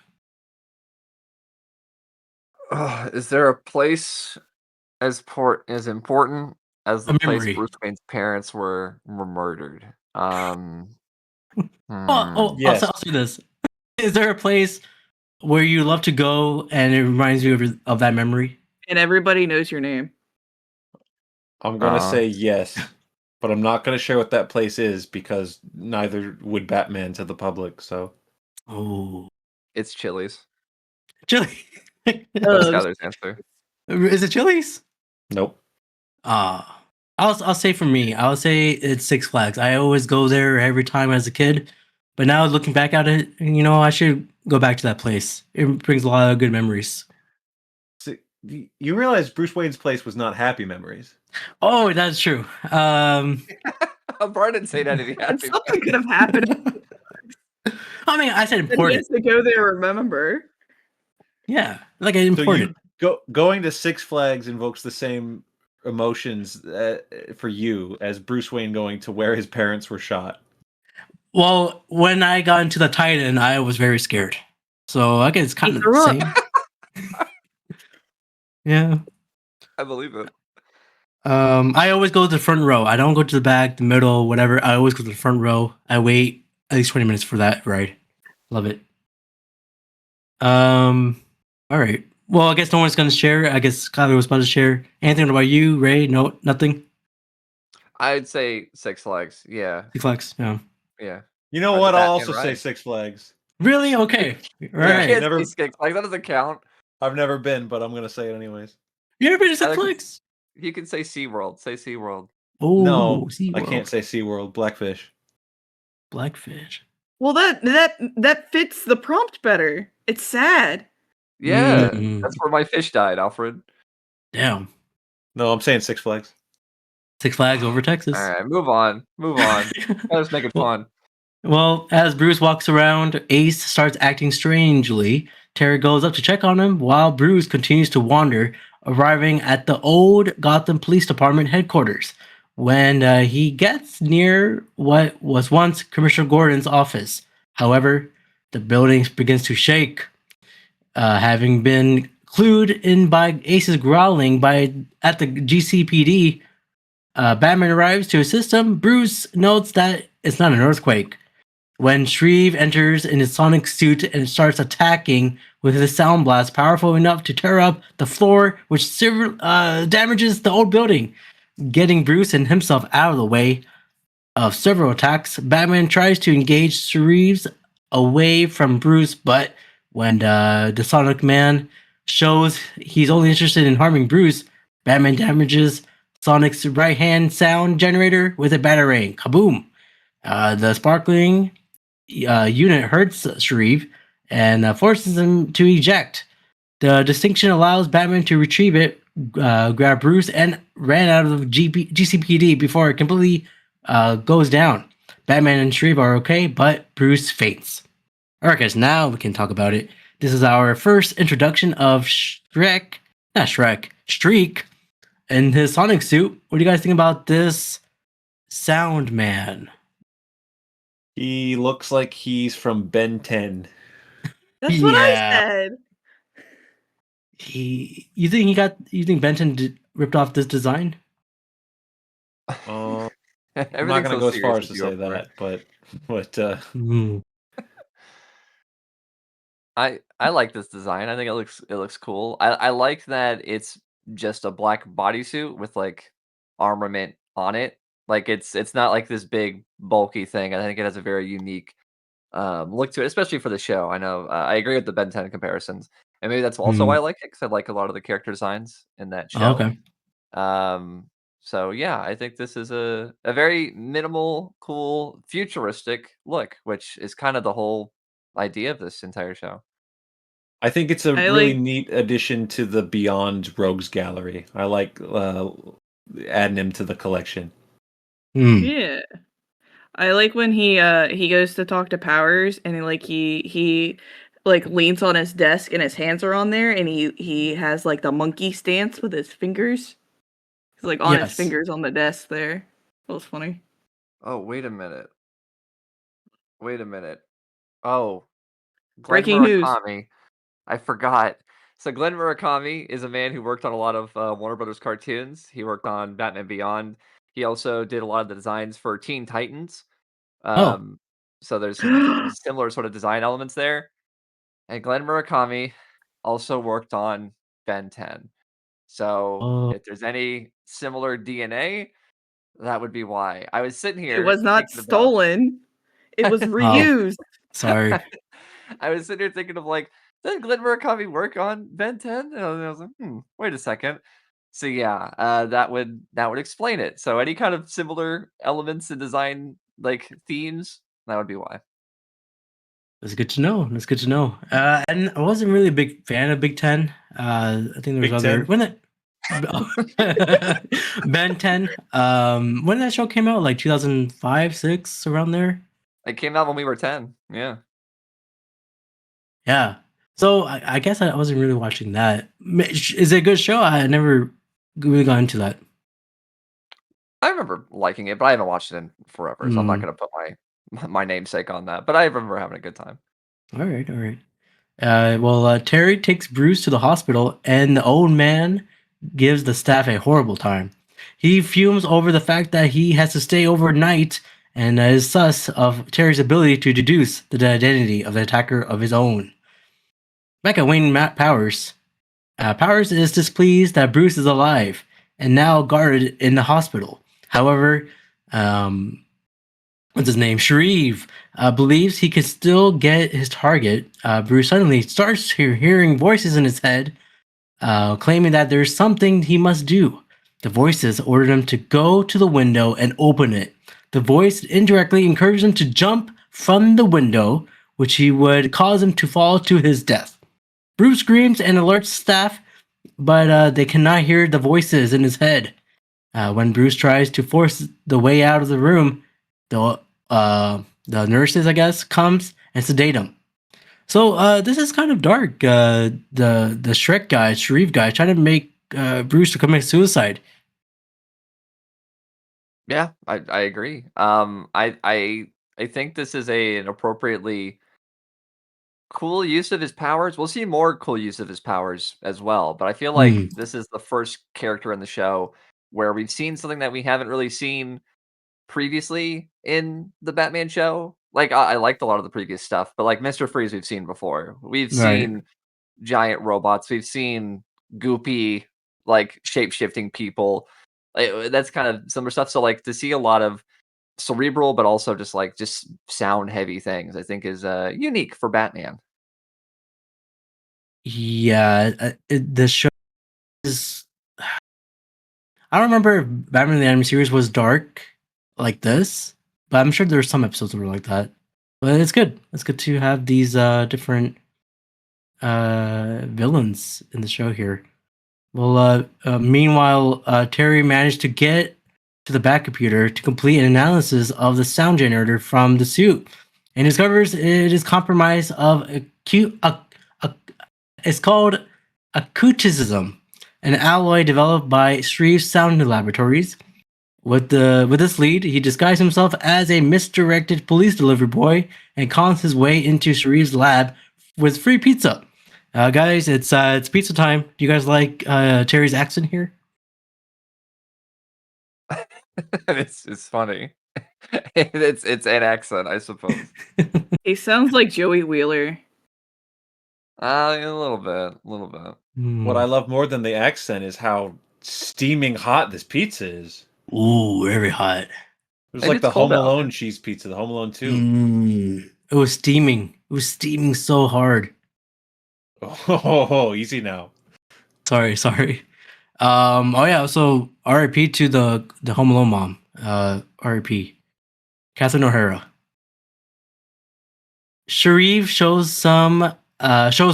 Is there a place as important as the place memory. Bruce Wayne's parents were murdered? Yes. I'll say this. Is there a place where you love to go and it reminds you of that memory? And everybody knows your name. I'm going to say yes, but I'm not going to share what that place is because neither would Batman to the public. So, It's Chili's. Chili. That's Skyler's answer. Is it Chili's? nope. I'll say for me, I'll say it's Six Flags. I always go there every time as a kid, but now looking back at it, I should go back to that place. It brings a lot of good memories. See, you realize Bruce Wayne's place was not happy memories. Oh, that's true. Abrar didn't say that if he had Something could have happened. I mean, I said And he important. has to go there, remember? Yeah, like important. Going to Six Flags invokes the same emotions for you as Bruce Wayne going to where his parents were shot. Well, when I got into the Titan, I was very scared. So I guess it's kind of the same. Yeah. I believe it. I always go to the front row. I don't go to the back, the middle, whatever. I always go to the front row. I wait at least 20 minutes for that ride. Love it. All right. Well, I guess no one's gonna share. I guess Skyler was about to share. Anything about you, Ray? No, nothing. I'd say Six Flags. Yeah, Six Flags. Yeah. yeah. You know Or the what? I'll Batman also say ride. Six Flags. Really? Okay. All Yeah, You right. can't never- say Six Flags. That doesn't count. I've never been, but I'm gonna say it anyways. You ever been to I Six think Flags? You can say SeaWorld. Say SeaWorld. Oh, No, SeaWorld. I can't say SeaWorld. Blackfish. Blackfish. Well, that fits the prompt better. It's sad. Yeah, Mm. that's where my fish died, Alfred. Damn. No, I'm saying Six Flags. Six Flags over Texas. All right, move on. Move on. Let's make it fun. Well, as Bruce walks around, Ace starts acting strangely. Terry goes up to check on him while Bruce continues to wander, arriving at the old Gotham Police Department headquarters. When he gets near what was once Commissioner Gordon's office, however, the building begins to shake. Having been clued in by Ace's growling at the GCPD, Batman arrives to assist him. Bruce notes that it's not an earthquake. When Shriek enters in his sonic suit and starts attacking with his sound blast, powerful enough to tear up the floor, which damages the old building, getting Bruce and himself out of the way of several attacks. Batman tries to engage Shriek away from Bruce, but when the Sonic Man shows he's only interested in harming Bruce, Batman damages Sonic's right-hand sound generator with a batarang. Kaboom! The sparkling unit hurts Shriek and forces him to eject. The distinction allows Batman to retrieve it, grab Bruce, and ran out of GCPD before it completely goes down. Batman and Shriek are okay, but Bruce faints. Alright guys, now we can talk about it. This is our first introduction of Shriek in his Sonic suit. What do you guys think about this Sound Man? He looks like he's from Ben 10. That's what I Yeah. said. You think Benton ripped off this design? I'm not gonna go as far as to say that, but I like this design. I think it looks cool. I like that it's just a black bodysuit with like armament on it. Like it's not like this big bulky thing. I think it has a very unique look to it, especially for the show. I know I agree with the Ben 10 comparisons, and maybe that's also why I like it because I like a lot of the character designs in that show. Oh, okay. So yeah, I think this is a very minimal, cool, futuristic look, which is kind of the whole idea of this entire show. I think it's a I really like- neat addition to the Beyond Rogues gallery. I like adding him to the collection. Yeah. I like when he goes to talk to Powers and he like leans on his desk and his hands are on there and he has like the monkey stance with his fingers. He's like on his Yes. fingers on the desk there. That was funny. Oh, wait a minute. Wait a minute. Oh, Glenn Breaking news. Murakami. I forgot. So Glenn Murakami is a man who worked on a lot of Warner Brothers cartoons. He worked on Batman Beyond. He also did a lot of the designs for Teen Titans. So there's some similar sort of design elements there. And Glenn Murakami also worked on Ben 10. So if there's any similar DNA, that would be why. I was sitting here. It was not thinking about- stolen. It was reused. Sorry. I was sitting here thinking of like, did Glenn Murakami work on Ben 10? And I was like, wait a second. So yeah, that would explain it. So any kind of similar elements in design, like themes, that would be why. That's good to know. That's good to know. And I wasn't really a big fan of Big Ten. I think there was Big other 10? when it Ben 10. When that show came out, like 2005, 6, around there. It came out when we were 10. Yeah. Yeah. So I guess I wasn't really watching that. Is it a good show? I never really got into that. I remember liking it, but I haven't watched it in forever, so I'm not going to put my namesake on that. But I remember having a good time. All right, all right. Terry takes Bruce to the hospital, and the old man gives the staff a horrible time. He fumes over the fact that he has to stay overnight and is sus of Terry's ability to deduce the identity of the attacker of his own. Back at Wayne Powers, Powers is displeased that Bruce is alive and now guarded in the hospital. However, what's his name? Shriek believes he could still get his target. Bruce suddenly starts hearing voices in his head, claiming that there's something he must do. The voices ordered him to go to the window and open it. The voice indirectly encouraged him to jump from the window, which he would cause him to fall to his death. Bruce screams and alerts staff, but they cannot hear the voices in his head. When Bruce tries to force the way out of the room, the nurses, I guess, comes and sedate him. So this is kind of dark. The Shriek guy, trying to make Bruce to commit suicide. Yeah, I agree. I think this is an appropriately cool use of his powers. We'll see more cool use of his powers as well, but I feel like this is the first character in the show where we've seen something that we haven't really seen previously in the Batman show. Like I liked a lot of the previous stuff, but like Mr. Freeze we've seen before. We've seen giant robots. We've seen goopy like shape-shifting people. That's kind of similar stuff. So like to see a lot of cerebral but also just sound heavy things, I think is unique for Batman. Yeah, the show is. I don't remember if Batman the Animated Series was dark like this, but I'm sure there's some episodes that were like that. But it's good. It's good to have these different villains in the show here. Well, meanwhile, Terry managed to get to the back computer to complete an analysis of the sound generator from the suit, and discovers it is compromised of it's called acoustism, an alloy developed by Shriek's Sound Laboratories. With this lead, he disguised himself as a misdirected police delivery boy and cons his way into Shriek's lab with free pizza. Guys, it's pizza time. Do you guys like Terry's accent here? It's funny. It's an accent, I suppose. He sounds like Joey Wheeler. A little bit. What I love more than the accent is how steaming hot this pizza is. Ooh, very hot. It was like the Home Alone cheese pizza, the Home Alone 2. It was steaming. It was steaming so hard. Oh, easy now. Sorry. Oh yeah, so R.I.P. to the Home Alone mom. R.I.P. Catherine O'Hara. Shriek shows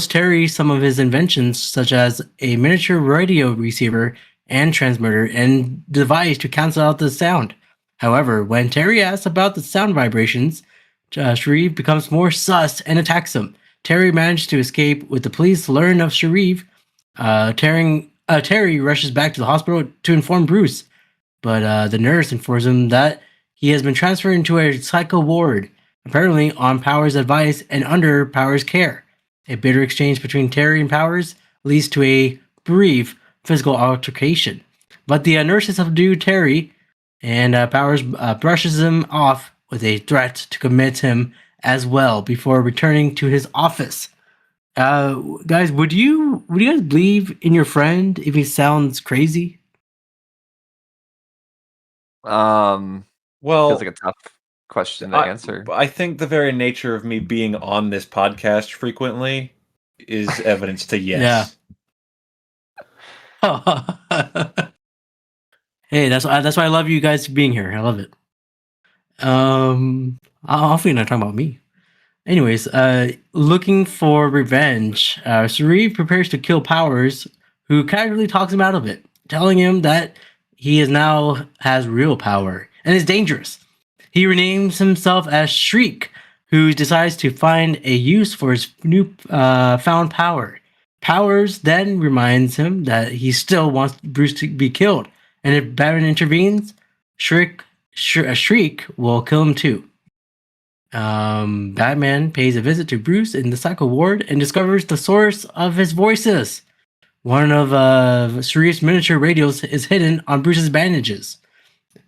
Terry some of his inventions, such as a miniature radio receiver and transmitter and device to cancel out the sound. However, when Terry asks about the sound vibrations, Shriek becomes more sus and attacks him. Terry managed to escape with the police learn of Shriek. Terry rushes back to the hospital to inform Bruce, but the nurse informs him that he has been transferred into a psycho ward, apparently on Powers' advice and under Powers' care. A bitter exchange between Terry and Powers leads to a brief physical altercation, but the nurses subdue Terry, and Powers brushes him off with a threat to commit him as well before returning to his office. Guys, would you guys believe in your friend if he sounds crazy? Well, feels like a tough question to answer. I think the very nature of me being on this podcast frequently is evidence to yes. Yeah. Hey, that's why I love you guys being here. I love it. Hopefully not talking about me. Anyways, looking for revenge, Shriek prepares to kill Powers, who casually talks him out of it, telling him that he now has real power and is dangerous. He renames himself as Shriek, who decides to find a use for his new found power. Powers then reminds him that he still wants Bruce to be killed, and if Batman intervenes, Shriek will kill him too. Batman pays a visit to Bruce in the psycho ward and discovers the source of his voices. One of Shriek's miniature radios is hidden on Bruce's bandages.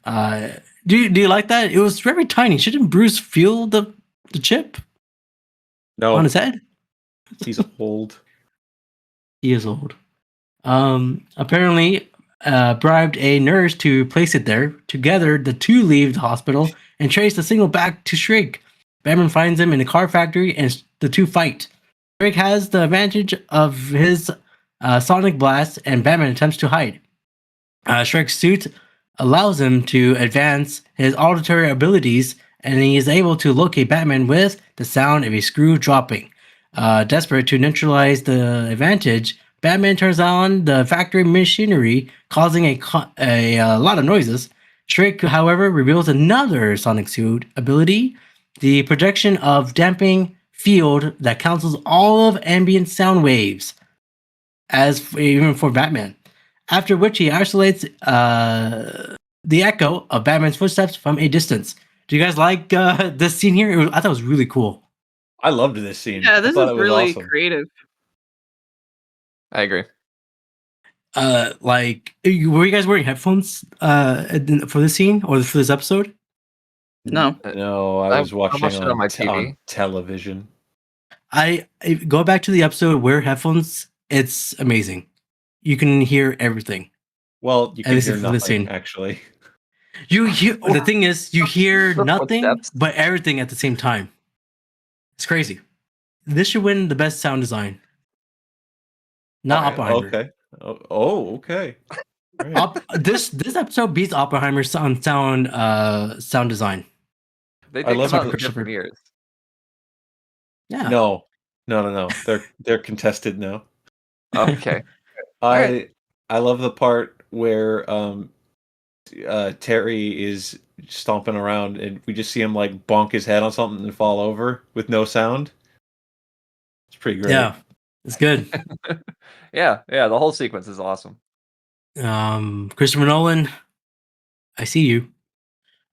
Do you like that? It was very tiny. Shouldn't Bruce feel the chip on his head? He's old. He is old. Apparently, bribed a nurse to place it there. Together, the two leave the hospital and trace the signal back to Shriek. Batman finds him in a car factory and the two fight. Shriek has the advantage of his sonic blast and Batman attempts to hide. Shriek's suit allows him to advance his auditory abilities and he is able to locate Batman with the sound of a screw dropping. Desperate to neutralize the advantage, Batman turns on the factory machinery, causing a lot of noises. Shriek, however, reveals another sonic suit ability, the projection of damping field that cancels all of ambient sound waves, even for Batman. After which he isolates the echo of Batman's footsteps from a distance. Do you guys like this scene here? I thought it was really cool. I loved this scene. Yeah, this is really awesome. creative. I agree. Were you guys wearing headphones for this scene or for this episode? No. No, I was watching it on my TV. on television. I go back to the episode, wear headphones. It's amazing. You can hear everything. Well, you can hear the nothing, scene. actually. You hear the thing is, you hear The nothing footsteps. but everything at the same time. It's crazy. This should win the best sound design. Not Oppenheimer. Okay. Okay. Right. This episode beats Oppenheimer's on sound design. They I did love come out it. in different years. Yeah. No. They're contested now. Okay. I love the part where Terry is stomping around and we just see him like bonk his head on something and fall over with no sound. It's pretty great. Yeah. It's good. Yeah. The whole sequence is awesome. Christopher Nolan, I see you.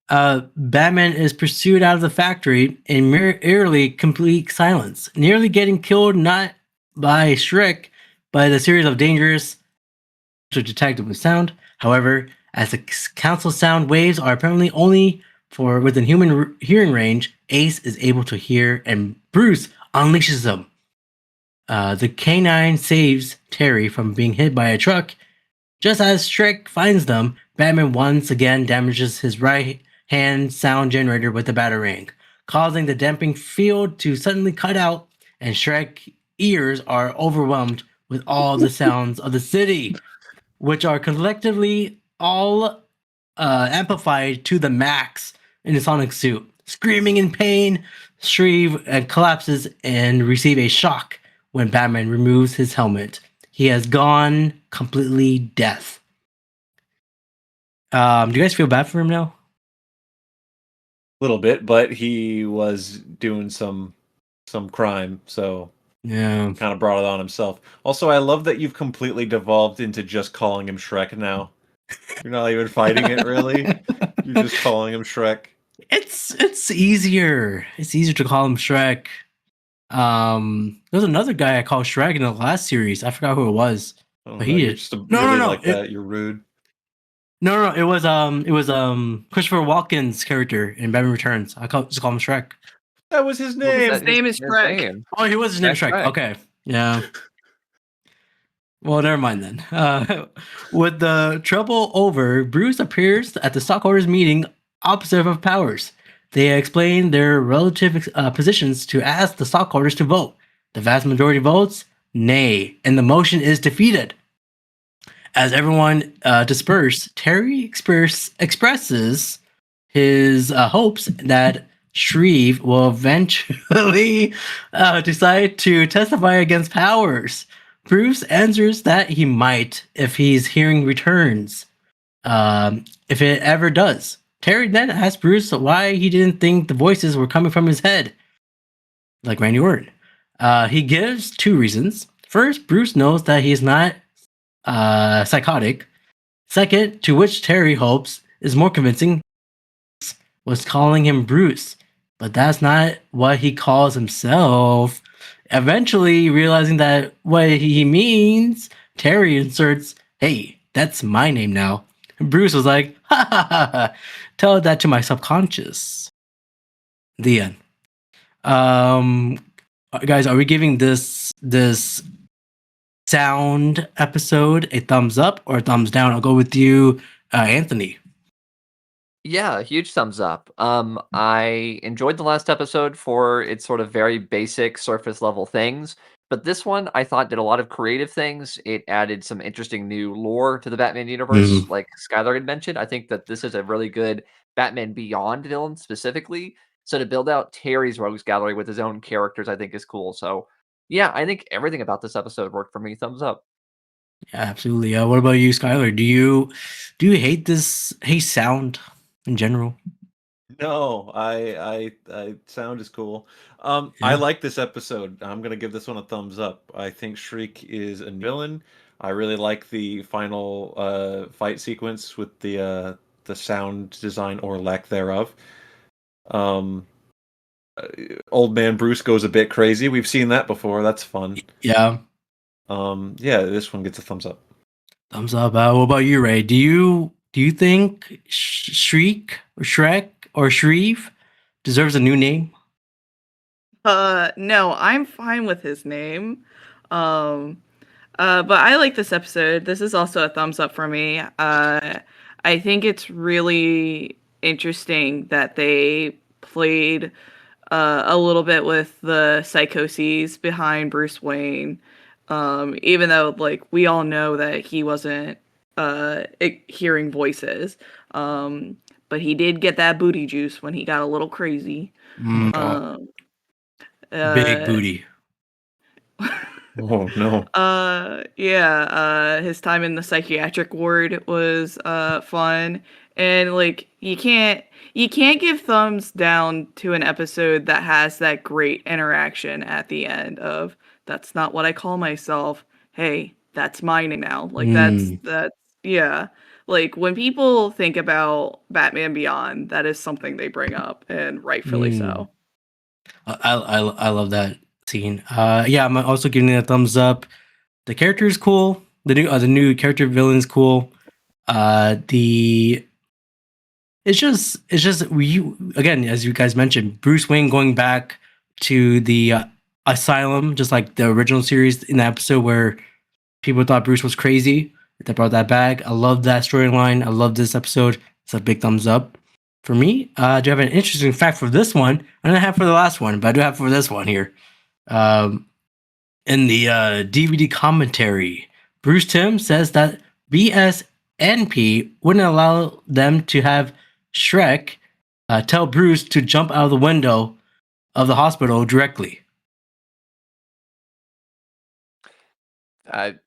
Batman is pursued out of the factory in eerily complete silence, nearly getting killed not by Shriek, but a series of dangerous to detect with sound. However, as the council sound waves are apparently only for within human hearing range, Ace is able to hear, and Bruce unleashes them. The canine saves Terry from being hit by a truck. Just as Shriek finds them, Batman once again damages his right-hand sound generator with the batarang, causing the damping field to suddenly cut out, and Shriek's ears are overwhelmed with all the sounds of the city, which are collectively all amplified to the max in the sonic suit. Screaming in pain, Shriek collapses and receives a shock when Batman removes his helmet. He has gone completely deaf. Do you guys feel bad for him now? A little bit, but he was doing some crime, so Yeah. kind of brought it on himself. Also, I love that you've completely devolved into just calling him Shrek now. You're not even fighting it, really. You're just calling him Shrek. It's easier. It's easier to call him Shrek. There's another guy I called Shrek in the last series. I forgot who it was. I don't But know, he you're is- just really No. like that. You're rude. No. It was Christopher Walken's character in Batman Returns. just call him Shrek. That was his What was name. that His name is his Shrek. name? Oh, he was his name That's Shrek. right. Okay. Yeah. Well, never mind then. With the trouble over, Bruce appears at the stockholders meeting opposite of Powers. They explain their relative positions to ask the stockholders to vote. The vast majority votes nay, and the motion is defeated. As everyone disperses, Terry expresses his hopes that Shreve will eventually decide to testify against Powers. Bruce answers that he might if his hearing returns, if it ever does. Terry then asks Bruce why he didn't think the voices were coming from his head, like Randy Orton. He gives two reasons. First, Bruce knows that he's not psychotic. Second, to which Terry hopes is more convincing, was calling him Bruce. but that's not what he calls himself. Eventually, realizing that what he means, Terry inserts, "Hey, that's my name now." And Bruce was like, "Ha ha ha ha! Tell that to my subconscious." The end. Guys, are we giving this sound episode a thumbs up or a thumbs down? I'll go with you, Anthony. Yeah, huge thumbs up. I enjoyed the last episode for its sort of very basic surface level things, but this one I thought did a lot of creative things. It added some interesting new lore to the Batman universe, Mm. like Skyler had mentioned. I think that this is a really good Batman Beyond villain specifically. So to build out Terry's rogues gallery with his own characters, I think is cool. So yeah, I think everything about this episode worked for me. Thumbs up. Yeah, absolutely. What about you, Skylar? Do you hate this sound in general? No, I sound is cool. I Yeah. like this episode. I'm gonna give this one a thumbs up. I think Shriek is a villain. I really like the final fight sequence with the sound design or lack thereof. Um, Old man Bruce goes a bit crazy. We've seen that before. That's fun. Yeah. Yeah, this one gets a thumbs up. Thumbs up. What about you, Ray? Do you think Shriek or Shrek or Shreve deserves a new name? No, I'm fine with his name. But I like this episode. This is also a thumbs up for me. I think it's really interesting that they played a little bit with the psychoses behind Bruce Wayne. Even though like we all know that he wasn't hearing voices. But he did get that booty juice when he got a little crazy. Um, Big uh, booty. Oh no. His time in the psychiatric ward was fun. And like you can't give thumbs down to an episode that has that great interaction at the end of "that's not what I call myself. Hey, that's mine now." Like that's yeah. Like when people think about Batman Beyond, that is something they bring up, and rightfully so. I love that scene. Yeah, I'm also giving it a thumbs up. The character is cool. The new character villain is cool. The it's just we again, as you guys mentioned, Bruce Wayne going back to the asylum, just like the original series in the episode where people thought Bruce was crazy. They brought that back. I love that storyline. I love this episode. It's a big thumbs up for me. Do you have an interesting fact for this one? I don't have for the last one, but I do have for this one here. In the DVD commentary, Bruce Timm says that BSNP wouldn't allow them to have Shrek tell Bruce to jump out of the window of the hospital directly.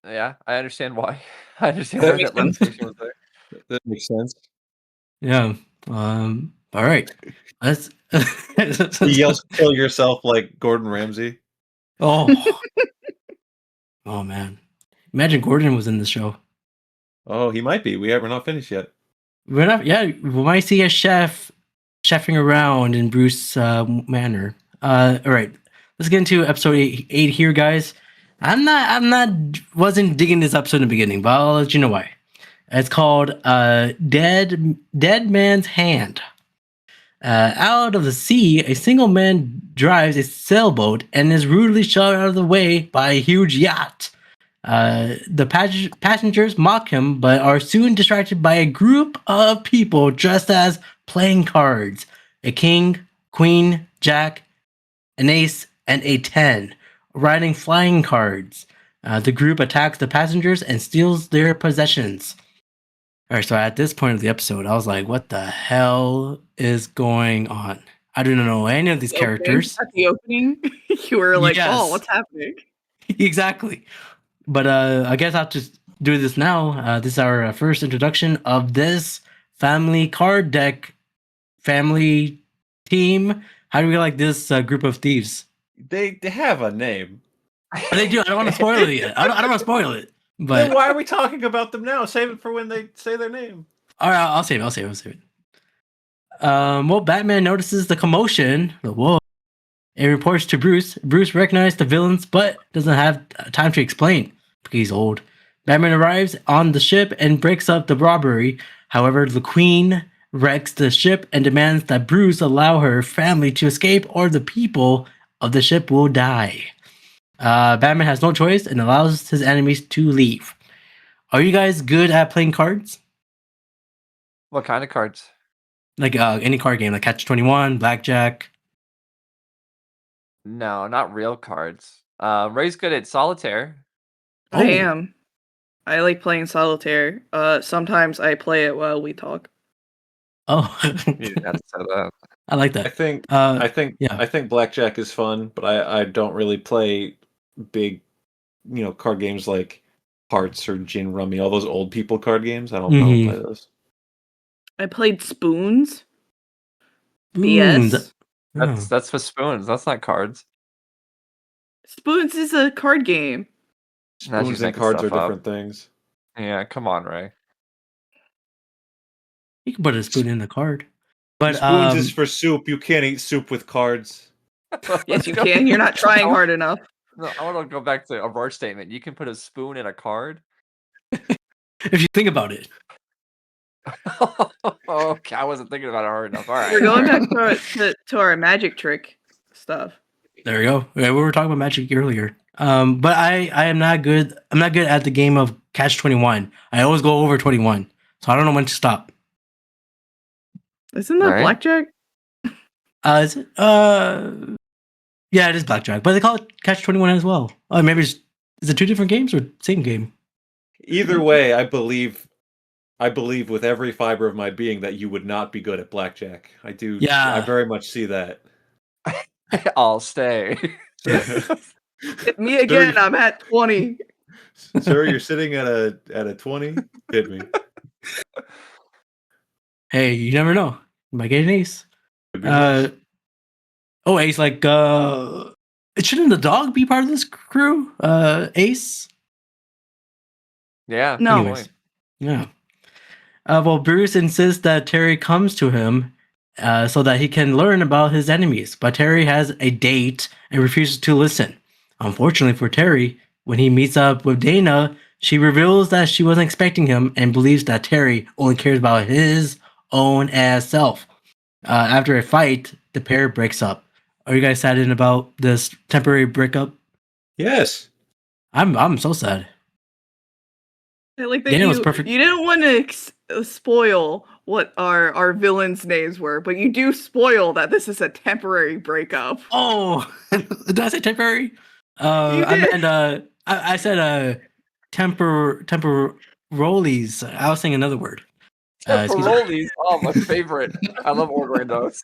Yeah, I understand why. I understand why that limitation was there. That makes sense. Yeah. All right. Let's. He yells, "Kill yourself!" like Gordon Ramsay. Oh. Oh man. Imagine Gordon was in the show. Oh, he might be. We're not finished yet. We're not. Yeah, we might see a chefing around in Bruce manner. All right. Let's get into episode 8 here, guys. Wasn't digging this episode in the beginning, but I'll let you know why. It's called Dead Man's Hand. Out of the sea, a single man drives a sailboat and is rudely shoved out of the way by a huge yacht. The passengers mock him, but are soon distracted by a group of people dressed as playing cards. A king, queen, jack, an ace, and a 10, riding flying cards. The group attacks the passengers and steals their possessions. All right, so at this point of the episode, I was like, what the hell is going on? I don't know any of these characters. At the opening, you were like, Yes. "Oh, what's happening?" Exactly. But I guess I'll just do this now. This is our first introduction of this family card deck family team. How do we like this group of thieves? They have a name. But they do. I don't want to spoil it yet. I don't want to spoil it. Then But why are we talking about them now? Save it for when they say their name. all right, I'll save it. Well, Batman notices the commotion. Whoa. It reports to Bruce. Bruce recognizes the villains, but doesn't have time to explain because he's old. Batman arrives on the ship and breaks up the robbery. However, the Queen wrecks the ship and demands that Bruce allow her family to escape, or the people of the ship will die. Batman has no choice and allows his enemies to leave. Are you guys good at playing cards? What kind of cards? Like any card game, like Catch 21, Blackjack. No, not real cards. Ray's good at solitaire. I Oh. am. I like playing solitaire. Sometimes I play it while we talk. Oh, You have to say that. I like that. I think blackjack is fun, but I don't really play big, card games like Hearts or Gin Rummy, all those old people card games. I don't play those. I played Spoons. Spoons. BS. That's for spoons. That's not cards. Spoons is a card game. Now she's Spoons and making cards are stuff up. different things. Yeah, come on, Ray. You can put a spoon in the card. But Spoons is for soup. You can't eat soup with cards. Yes, you can. You're not trying hard enough. No, I want to go back to Abrar's statement. You can put a spoon in a card. if you think about it. Okay, I wasn't thinking about it hard enough. All right. We're going back to our magic trick stuff. There we go. Yeah, we were talking about Magic earlier. But I am not good. I'm not good at the game of Catch 21. I always go over 21, so I don't know when to stop. Isn't that Right. blackjack? Is it? Yeah, it is Blackjack, but they call it Catch 21 as well. Maybe is it two different games or same game? Either way, I believe with every fiber of my being that you would not be good at blackjack. I do. Yeah. I very much see that. I'll stay. Hit me again. I'm at 20. Sir, you're sitting at a 20. Hit me. Hey, you never know. You might get an ace. Could be nice. Ace, like, shouldn't the dog be part of this crew? Ace? Yeah. No. good Anyways. point. Yeah. Well, Bruce insists that Terry comes to him so that he can learn about his enemies. But Terry has a date and refuses to listen. Unfortunately for Terry, when he meets up with Dana, she reveals that she wasn't expecting him and believes that Terry only cares about his own ass self. After a fight, the pair breaks up. Are you guys saddened about this temporary breakup? Yes. I'm so sad. I like that Dana was perfect. you didn't want to spoil what our villains' names were, but you do spoil that this is a temporary breakup. Oh, did I say temporary? You I did. meant I said temporolies. I was saying another word. Excuse me. Pepperonis. Oh, my favorite. I love ordering those.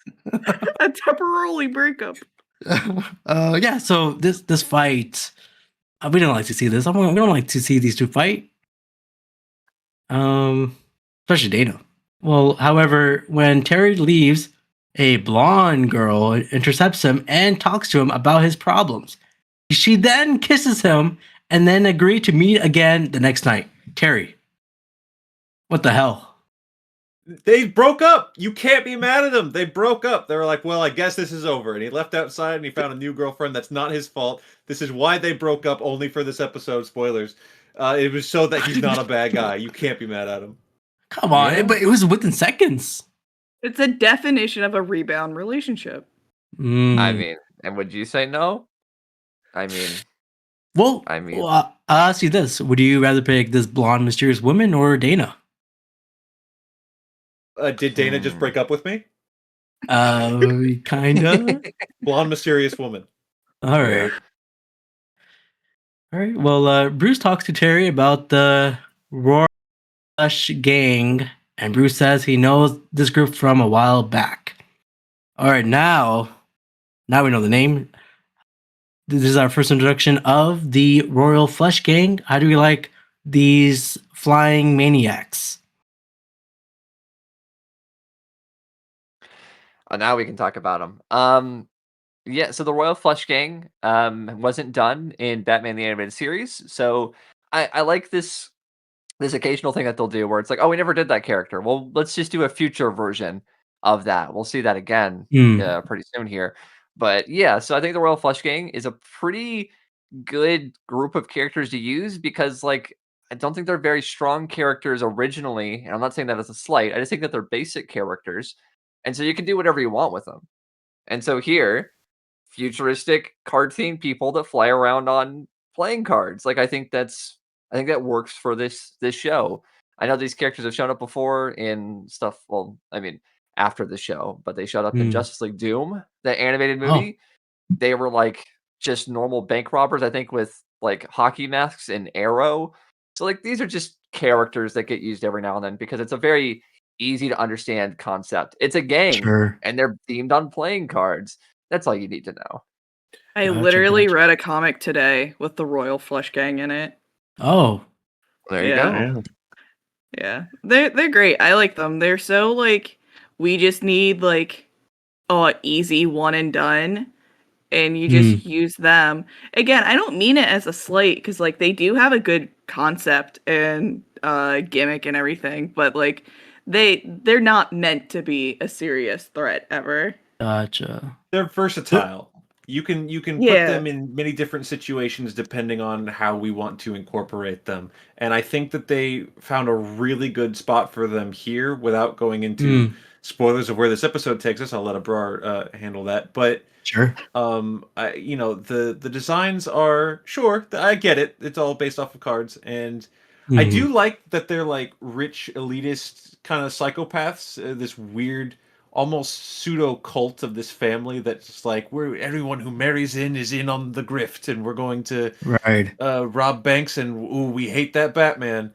A temporary breakup. Yeah. So this fight, we don't like to see this. We don't like to see these two fight. Especially Dana. Well, however, when Terry leaves, a blonde girl intercepts him and talks to him about his problems. She then kisses him and then agree to meet again the next night. Terry, what the hell? They broke up. You can't be mad at them. They broke up. They were like, well, I guess this is over. And he left outside and he found a new girlfriend. That's not his fault. This is why they broke up, only for this episode. Spoilers. It was so that he's not a bad guy. You can't be mad at him. Come on, Yeah. but it was within seconds. It's a definition of a rebound relationship. I Mm. mean, and would you say no? I mean, Well, I mean- I'll ask you this. Would you rather pick this blonde, mysterious woman or Dana? Did Dana just break up with me? Kinda. Blonde, mysterious woman. All right. All right. Well, Bruce talks to Terry about the Royal Flush Gang, and Bruce says he knows this group from a while back. All right, now we know the name. This is our first introduction of the Royal Flush Gang. How do we like these flying maniacs? now we can talk about them. Yeah, so the Royal Flush Gang wasn't done in Batman the Animated Series, so I like this occasional thing that they'll do where it's like, oh, we never did that character. Well, let's just do a future version of that. We'll see that again pretty soon here. But yeah, so I think the Royal Flush Gang is a pretty good group of characters to use because, like, I don't think they're very strong characters originally. And I'm not saying that as a slight. I just think that they're basic characters. And so you can do whatever you want with them. And so here, futuristic card themed people that fly around on playing cards. Like I think that works for this show. I know these characters have shown up before in stuff. Well, I mean, after the show, but they showed up in Justice League Doom, the animated movie. They were like just normal bank robbers, I think, with like hockey masks and arrow. So like these are just characters that get used every now and then because it's a very easy to understand concept. It's a gang and they're themed on playing cards. That's all you need to know. I literally read a comic today with the Royal Flush Gang in it. Oh. There you go. Yeah. They're great. I like them. They're so like we just need like easy one and done. And you just use them. Again, I don't mean it as a slight because like they do have a good concept and gimmick and everything, but like they're not meant to be a serious threat ever. Gotcha. They're versatile. You can put them in many different situations depending on how we want to incorporate them. And I think that they found a really good spot for them here without going into spoilers of where this episode takes us. I'll let Abrar handle that. But sure. The designs are I get it. It's all based off of cards, and I do like that they're like rich elitist kind of psychopaths. This weird, almost pseudo cult of this family that's like everyone who marries in is in on the grift, and we're going to rob banks, and we hate that Batman.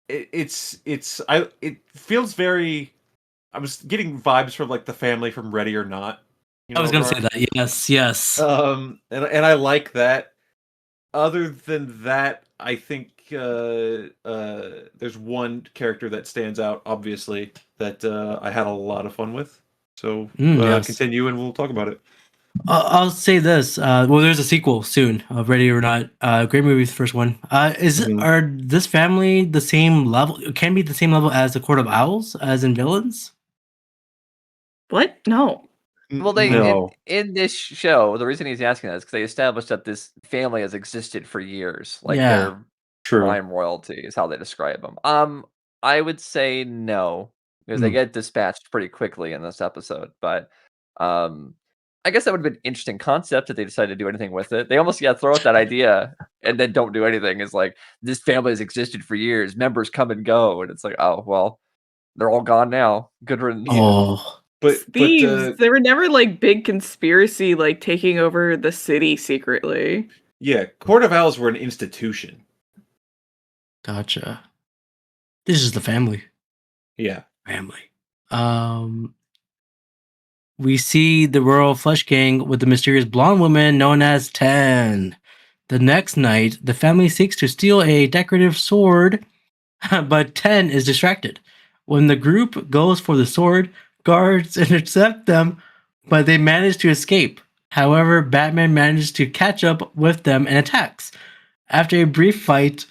It feels very. I was getting vibes from like the family from Ready or Not. I was going to say that. Yes. And I like that. Other than that, I think there's one character that stands out, obviously, that I had a lot of fun with. So continue, and we'll talk about it. I'll say this. Well, there's a sequel soon of Ready or Not. Great movie, the first one. Are this family the same level? Can be the same level as the Court of Owls, as in villains? What? No. Well, in this show, the reason he's asking that is because they established that this family has existed for years. Like their prime royalty is how they describe them. I would say no, because they get dispatched pretty quickly in this episode. But I guess that would have been an interesting concept if they decided to do anything with it. They almost throw out that idea and then don't do anything. It's like this family has existed for years. Members come and go, and it's like, oh well, they're all gone now. Good riddance. But thieves, they were never like big conspiracy, like taking over the city secretly. Yeah, Court of Owls were an institution. Gotcha. This is the family. Yeah, family. We see the Royal Flush Gang with the mysterious blonde woman known as 10. The next night, the family seeks to steal a decorative sword, but 10 is distracted. When the group goes for the sword, guards intercept them, but they manage to escape. However, Batman manages to catch up with them and attacks. After a brief fight,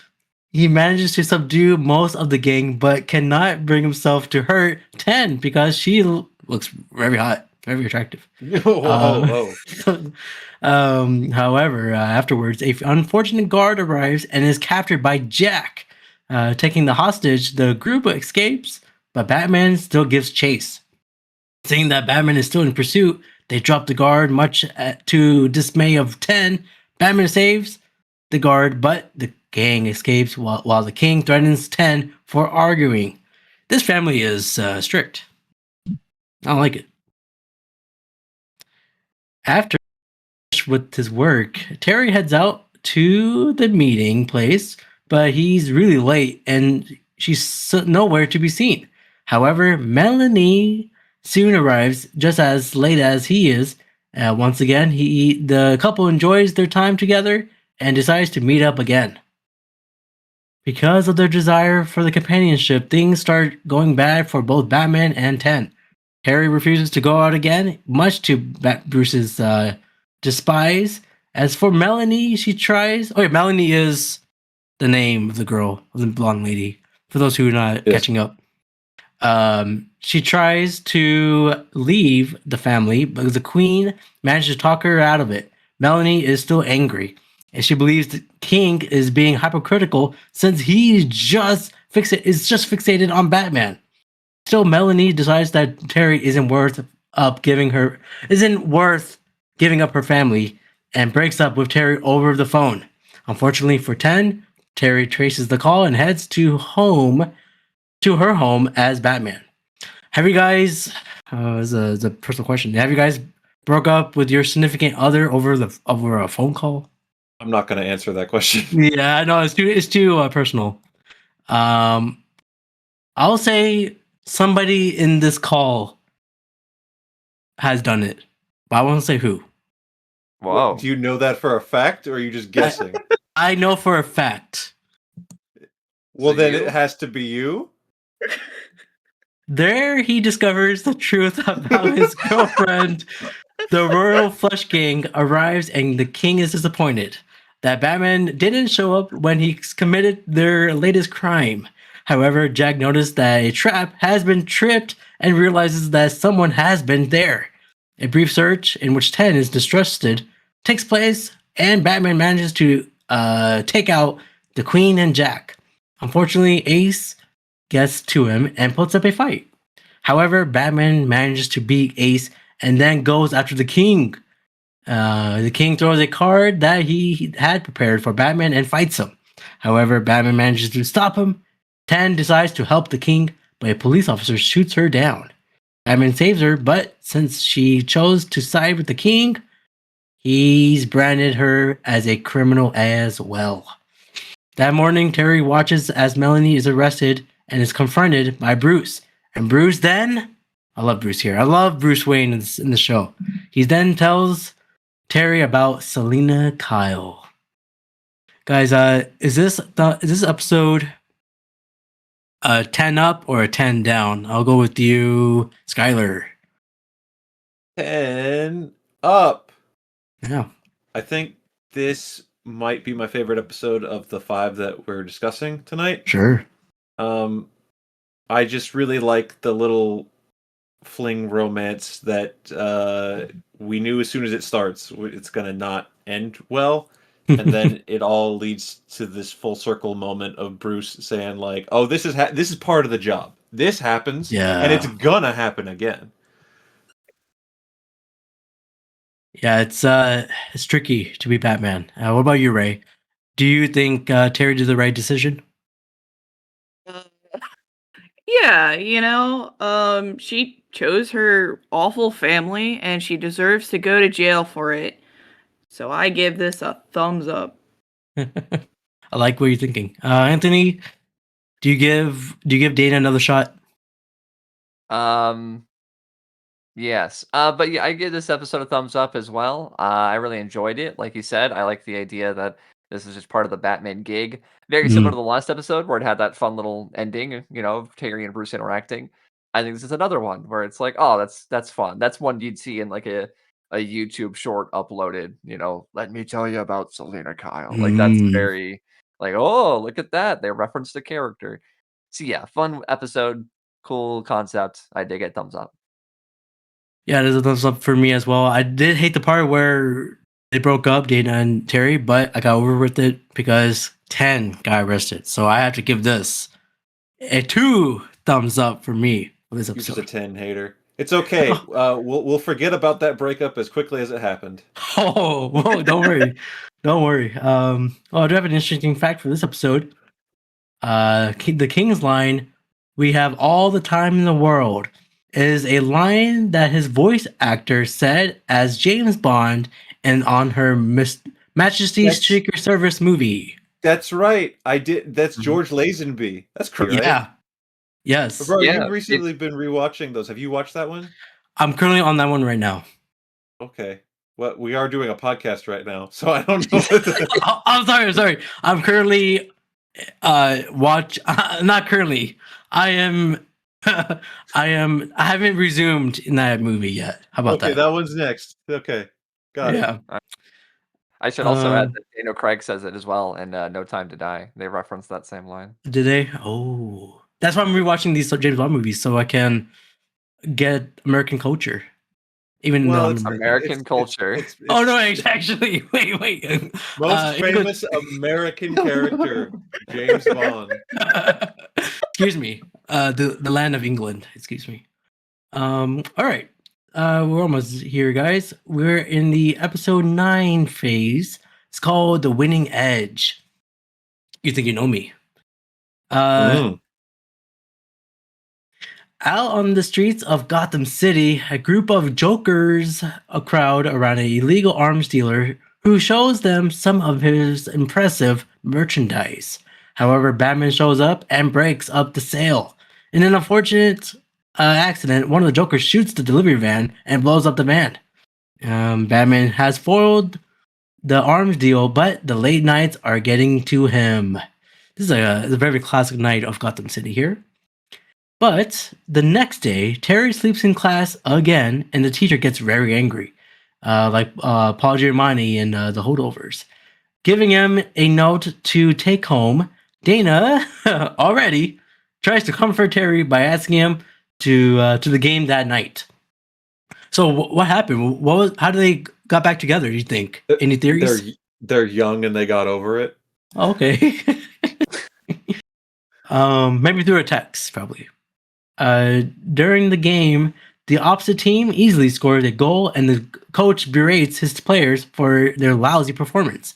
he manages to subdue most of the gang, but cannot bring himself to hurt 10 because she looks very hot, very attractive. However, afterwards, an unfortunate guard arrives and is captured by Jack. Taking the hostage, the group escapes, but Batman still gives chase. Seeing that Batman is still in pursuit, they drop the guard, much to dismay of 10. Batman saves the guard, but the gang escapes while the king threatens 10 for arguing. This family is strict. I don't like it. After with his work, Terry heads out to the meeting place, but he's really late and she's nowhere to be seen. However, Melanie soon arrives just as late as he is. Once again, the couple enjoys their time together and decides to meet up again. Because of their desire for the companionship, things start going bad for both Batman and 10. Harry refuses to go out again, much to Bruce's despise. As for Melanie, she tries... Melanie is the name of the girl, of the blonde lady, for those who are not catching up. She tries to leave the family, but the queen manages to talk her out of it. Melanie is still angry, and she believes the king is being hypocritical since he is just fixated on Batman. Still, Melanie decides that Terry isn't worth giving up her family, and breaks up with Terry over the phone. Unfortunately for 10, Terry traces the call and heads to her home as Batman. Have you guys? It's a personal question. Have you guys broke up with your significant other over a phone call? I'm not going to answer that question. Yeah, no, it's too personal. I'll say somebody in this call has done it, but I won't say who. Whoa. Do you know that for a fact, or are you just guessing? I know for a fact. Well, So then you? it has to be you. There he discovers the truth about his girlfriend. The Royal Flush Gang arrives and the king is disappointed that Batman didn't show up when he committed their latest crime. However, Jack noticed that a trap has been tripped and realizes that someone has been there. A brief search in which 10 is distrusted takes place and Batman manages to take out the Queen and Jack. Unfortunately, Ace gets to him and puts up a fight. However, Batman manages to beat Ace and then goes after the king. The king throws a card that he had prepared for Batman and fights him. However, Batman manages to stop him. 10 decides to help the king, but a police officer shoots her down. Batman saves her, but since she chose to side with the king, he's branded her as a criminal as well. That morning, Terry watches as Melanie is arrested and is confronted by Bruce. And Bruce then, I love Bruce here. I love Bruce Wayne in the show. He then tells Terry about Selina Kyle. Guys, is this episode a 10 up or a 10 down? I'll go with you, Skyler. 10 up. Yeah. I think this might be my favorite episode of the 5 that we're discussing tonight. Sure. I just really like the little fling romance that we knew as soon as it starts it's gonna not end well, and then it all leads to this full circle moment of Bruce saying like, "Oh, this is part of the job. This happens, and it's gonna happen again." Yeah, it's tricky to be Batman. What about you, Ray? Do you think Terry did the right decision? Yeah, she chose her awful family and she deserves to go to jail for it. So I give this a thumbs up. I like what you're thinking. Anthony, do you give Dana another shot? Yes. But yeah, I give this episode a thumbs up as well. I really enjoyed it. Like you said, I like the idea that this is just part of the Batman gig. Very similar to the last episode where it had that fun little ending, of Terry and Bruce interacting. I think this is another one where it's like, oh, that's fun. That's one you'd see in like a YouTube short uploaded, let me tell you about Selena Kyle. Like that's very like, oh, look at that. They referenced the character. So yeah, fun episode, cool concept. I dig it. Thumbs up. Yeah, there's a thumbs up for me as well. I did hate the part where they broke up, Dana and Terry, but I got over with it because 10 got arrested. So I have to give this a 2 thumbs up for me for this You're just episode. a 10 hater. It's okay. We'll forget about that breakup as quickly as it happened. Oh, whoa, don't worry. Don't worry. I do have an interesting fact for this episode. The King's line, "We have all the time in the world," is a line that his voice actor said as James Bond and on her Majesty's Secret Service movie. That's right. I did. That's George Lazenby. That's correct. Right? Yeah. Yes. Bro, you've recently been rewatching those. Have you watched that one? I'm currently on that one right now. Okay. Well, we are doing a podcast right now, so I don't know. I'm sorry. I'm currently not currently. I haven't resumed in that movie yet. How about that? Okay, that one's next. Okay. Got it. I should also add that Daniel Craig says it as well in No Time to Die. They reference that same line. Did they? Oh. That's why I'm rewatching these James Bond movies so I can get American culture. Even though I'm American culture. Oh no! Actually, wait. Most famous American character, James Bond. Excuse me. The land of England. Excuse me. All right. We're almost here, guys. We're in the episode 9 phase. It's called The Winning Edge. You think you know me? Out on the streets of Gotham City, a group of jokers a crowd around an illegal arms dealer who shows them some of his impressive merchandise. However, Batman shows up and breaks up the sale. In an unfortunate accident, one of the jokers shoots the delivery van and blows up the van. Batman has foiled the arms deal, but the late nights are getting to him. This is a very classic night of Gotham City here. But the next day, Terry sleeps in class again, and the teacher gets very angry, like Paul Giamatti in The Holdovers, giving him a note to take home. Dana already tries to comfort Terry by asking him to the game that night. So what happened? How did they got back together? Do you think? Any theories? They're young and they got over it. Okay. Maybe through a text, probably. During the game, the opposite team easily scores a goal, and the coach berates his players for their lousy performance.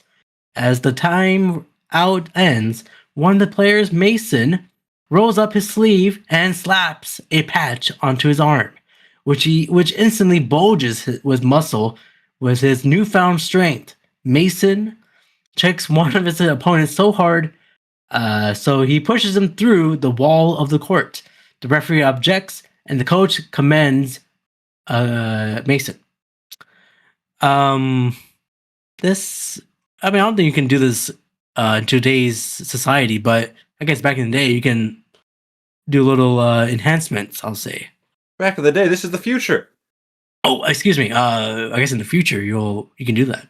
As the time out ends, one of the players, Mason, rolls up his sleeve and slaps a patch onto his arm, which instantly bulges with muscle with his newfound strength. Mason checks one of his opponents so hard, so he pushes him through the wall of the court. The referee objects, and the coach commends Mason. This, I mean, I don't think you can do this in today's society, but I guess back in the day, you can do little enhancements, I'll say. Back in the day, this is the future. Oh, excuse me. I guess in the future, you can do that.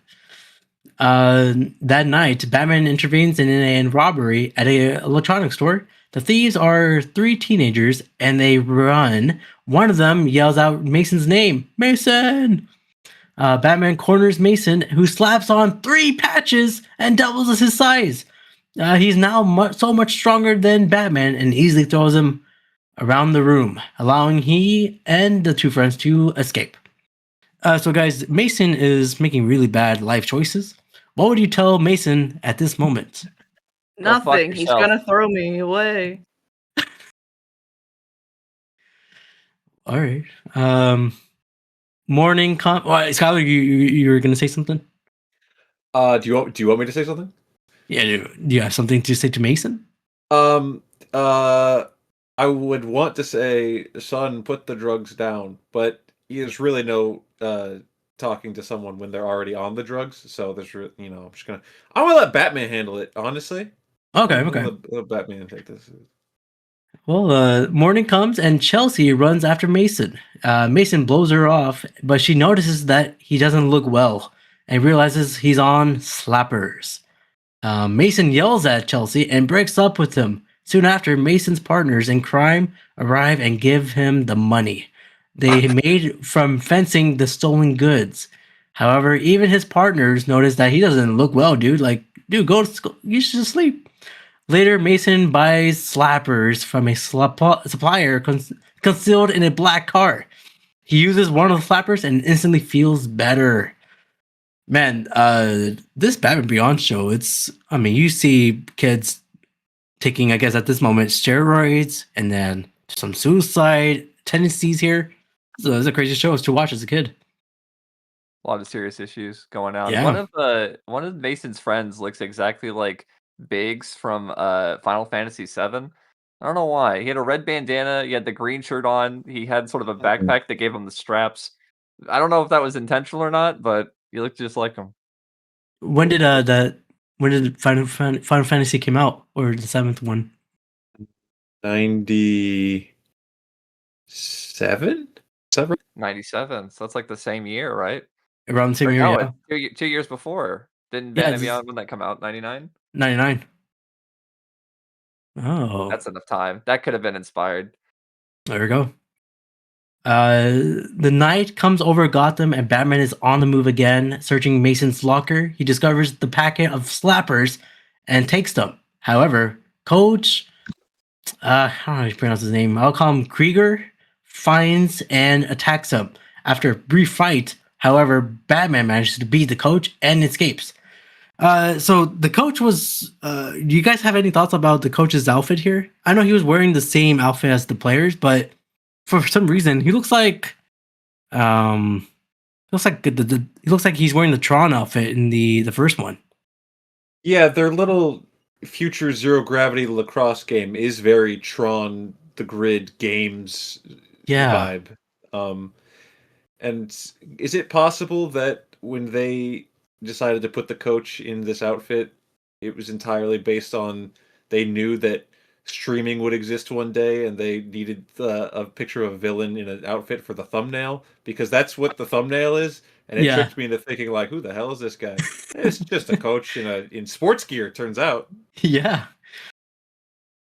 That night, Batman intervenes in a robbery at an electronics store. The thieves are 3 teenagers, and they run. One of them yells out Mason's name, Mason! Batman corners Mason, who slaps on 3 patches and doubles his size. He's now so much stronger than Batman and easily throws him around the room, allowing he and the 2 friends to escape. So guys, Mason is making really bad life choices. What would you tell Mason at this moment? Nothing. He's gonna throw me away. All right. Morning. Skyler, you were gonna say something? Do you want me to say something? Yeah. Do you have something to say to Mason? I would want to say, son, put the drugs down, but there's really no talking to someone when they're already on the drugs. So there's, I'm gonna let Batman handle it. Honestly. Okay. Let Batman take this. Well, morning comes and Chelsea runs after Mason. Mason blows her off, but she notices that he doesn't look well and realizes he's on slappers. Mason yells at Chelsea and breaks up with him. Soon after, Mason's partners in crime arrive and give him the money they made from fencing the stolen goods. However, even his partners notice that he doesn't look well, dude. Like, dude, go to school. You should sleep. Later, Mason buys slappers from a supplier concealed in a black car. He uses one of the slappers and instantly feels better. Man, this Batman Beyond show, you see kids taking, I guess at this moment, steroids and then some suicide tendencies here. So it's a crazy show to watch as a kid. A lot of serious issues going on. Yeah. One of Mason's friends looks exactly like Biggs from Final Fantasy VII. I don't know why. He had a red bandana. He had the green shirt on. He had sort of a backpack that gave him the straps. I don't know if that was intentional or not, but he looked just like him. When did Final Fantasy came out, or the 7th one? 97. 97. So that's like the same year, right? Around the same year. No, yeah. 2 years before. Didn't Batman Beyond when that come out? 99. 99. Oh, That's enough time. That could have been inspired. there we go. The night comes over Gotham and Batman is on the move again, searching Mason's locker. He discovers the packet of slappers and takes them. However, Coach, I don't know how to pronounce his name. I'll call him Krieger, finds and attacks him. After a brief fight, however, Batman manages to beat the Coach and escapes. So the Coach was. Do you guys have any thoughts about the Coach's outfit here? I know he was wearing the same outfit as the players, but for some reason he looks like he looks like he's wearing the Tron outfit in the first one. Yeah, their little future zero gravity lacrosse game is very Tron the Grid games vibe. And is it possible that when they decided to put the Coach in this outfit, it was entirely based on they knew that streaming would exist one day and they needed a picture of a villain in an outfit for the thumbnail? Because that's what the thumbnail is. And it tricked me into thinking, like, who the hell is this guy? It's just a Coach in sports gear, it turns out. Yeah.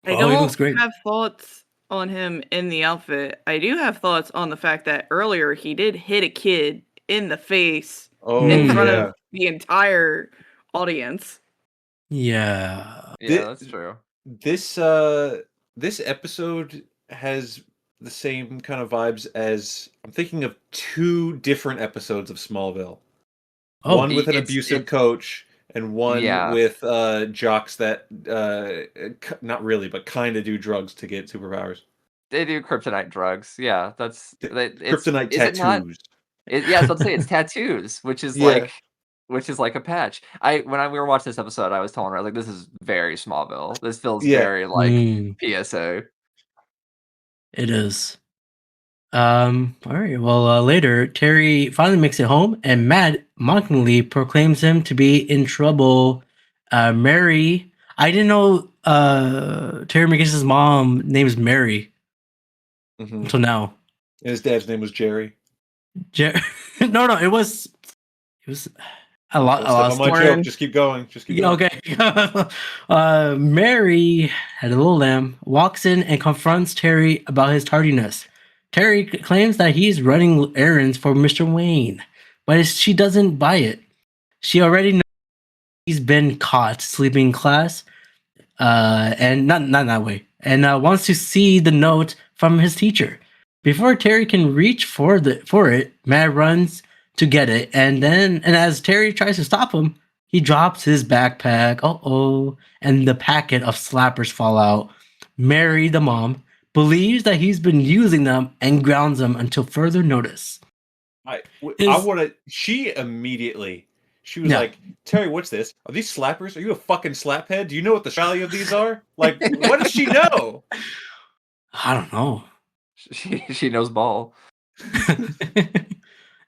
I don't have thoughts on him in the outfit. I do have thoughts on the fact that earlier he did hit a kid in the face in front of the entire audience. Yeah. Yeah, that's true. This episode has the same kind of vibes as I'm thinking of two different episodes of Smallville. One with an abusive Coach and one with jocks that not really, but kind of do drugs to get superpowers. They do kryptonite drugs. Yeah, kryptonite tattoos. Yeah, so I'd say it's tattoos, which is like a patch. When we were watching this episode, I was telling her, like, this is very Smallville. This feels very like PSO. It is. All right. Well, later, Terry finally makes it home, and Matt mockingly proclaims him to be in trouble. Mary, I didn't know Terry McGinnis's mom name is Mary until now. And his dad's name was Jerry. No, it was a lot. On my joke. Just keep going. Okay. Mary had a little lamb, walks in and confronts Terry about his tardiness. Terry claims that he's running errands for Mr. Wayne, but she doesn't buy it. She already knows he's been caught sleeping in class, and not that way, and wants to see the note from his teacher. Before Terry can reach for it, Matt runs to get it, and as Terry tries to stop him, he drops his backpack. And the packet of slappers fall out. Mary, the mom, believes that he's been using them and grounds them until further notice. She was like, Terry, what's this? Are these slappers? Are you a fucking slaphead? Do you know what the value of these are? Like, what does she know? I don't know. She knows ball.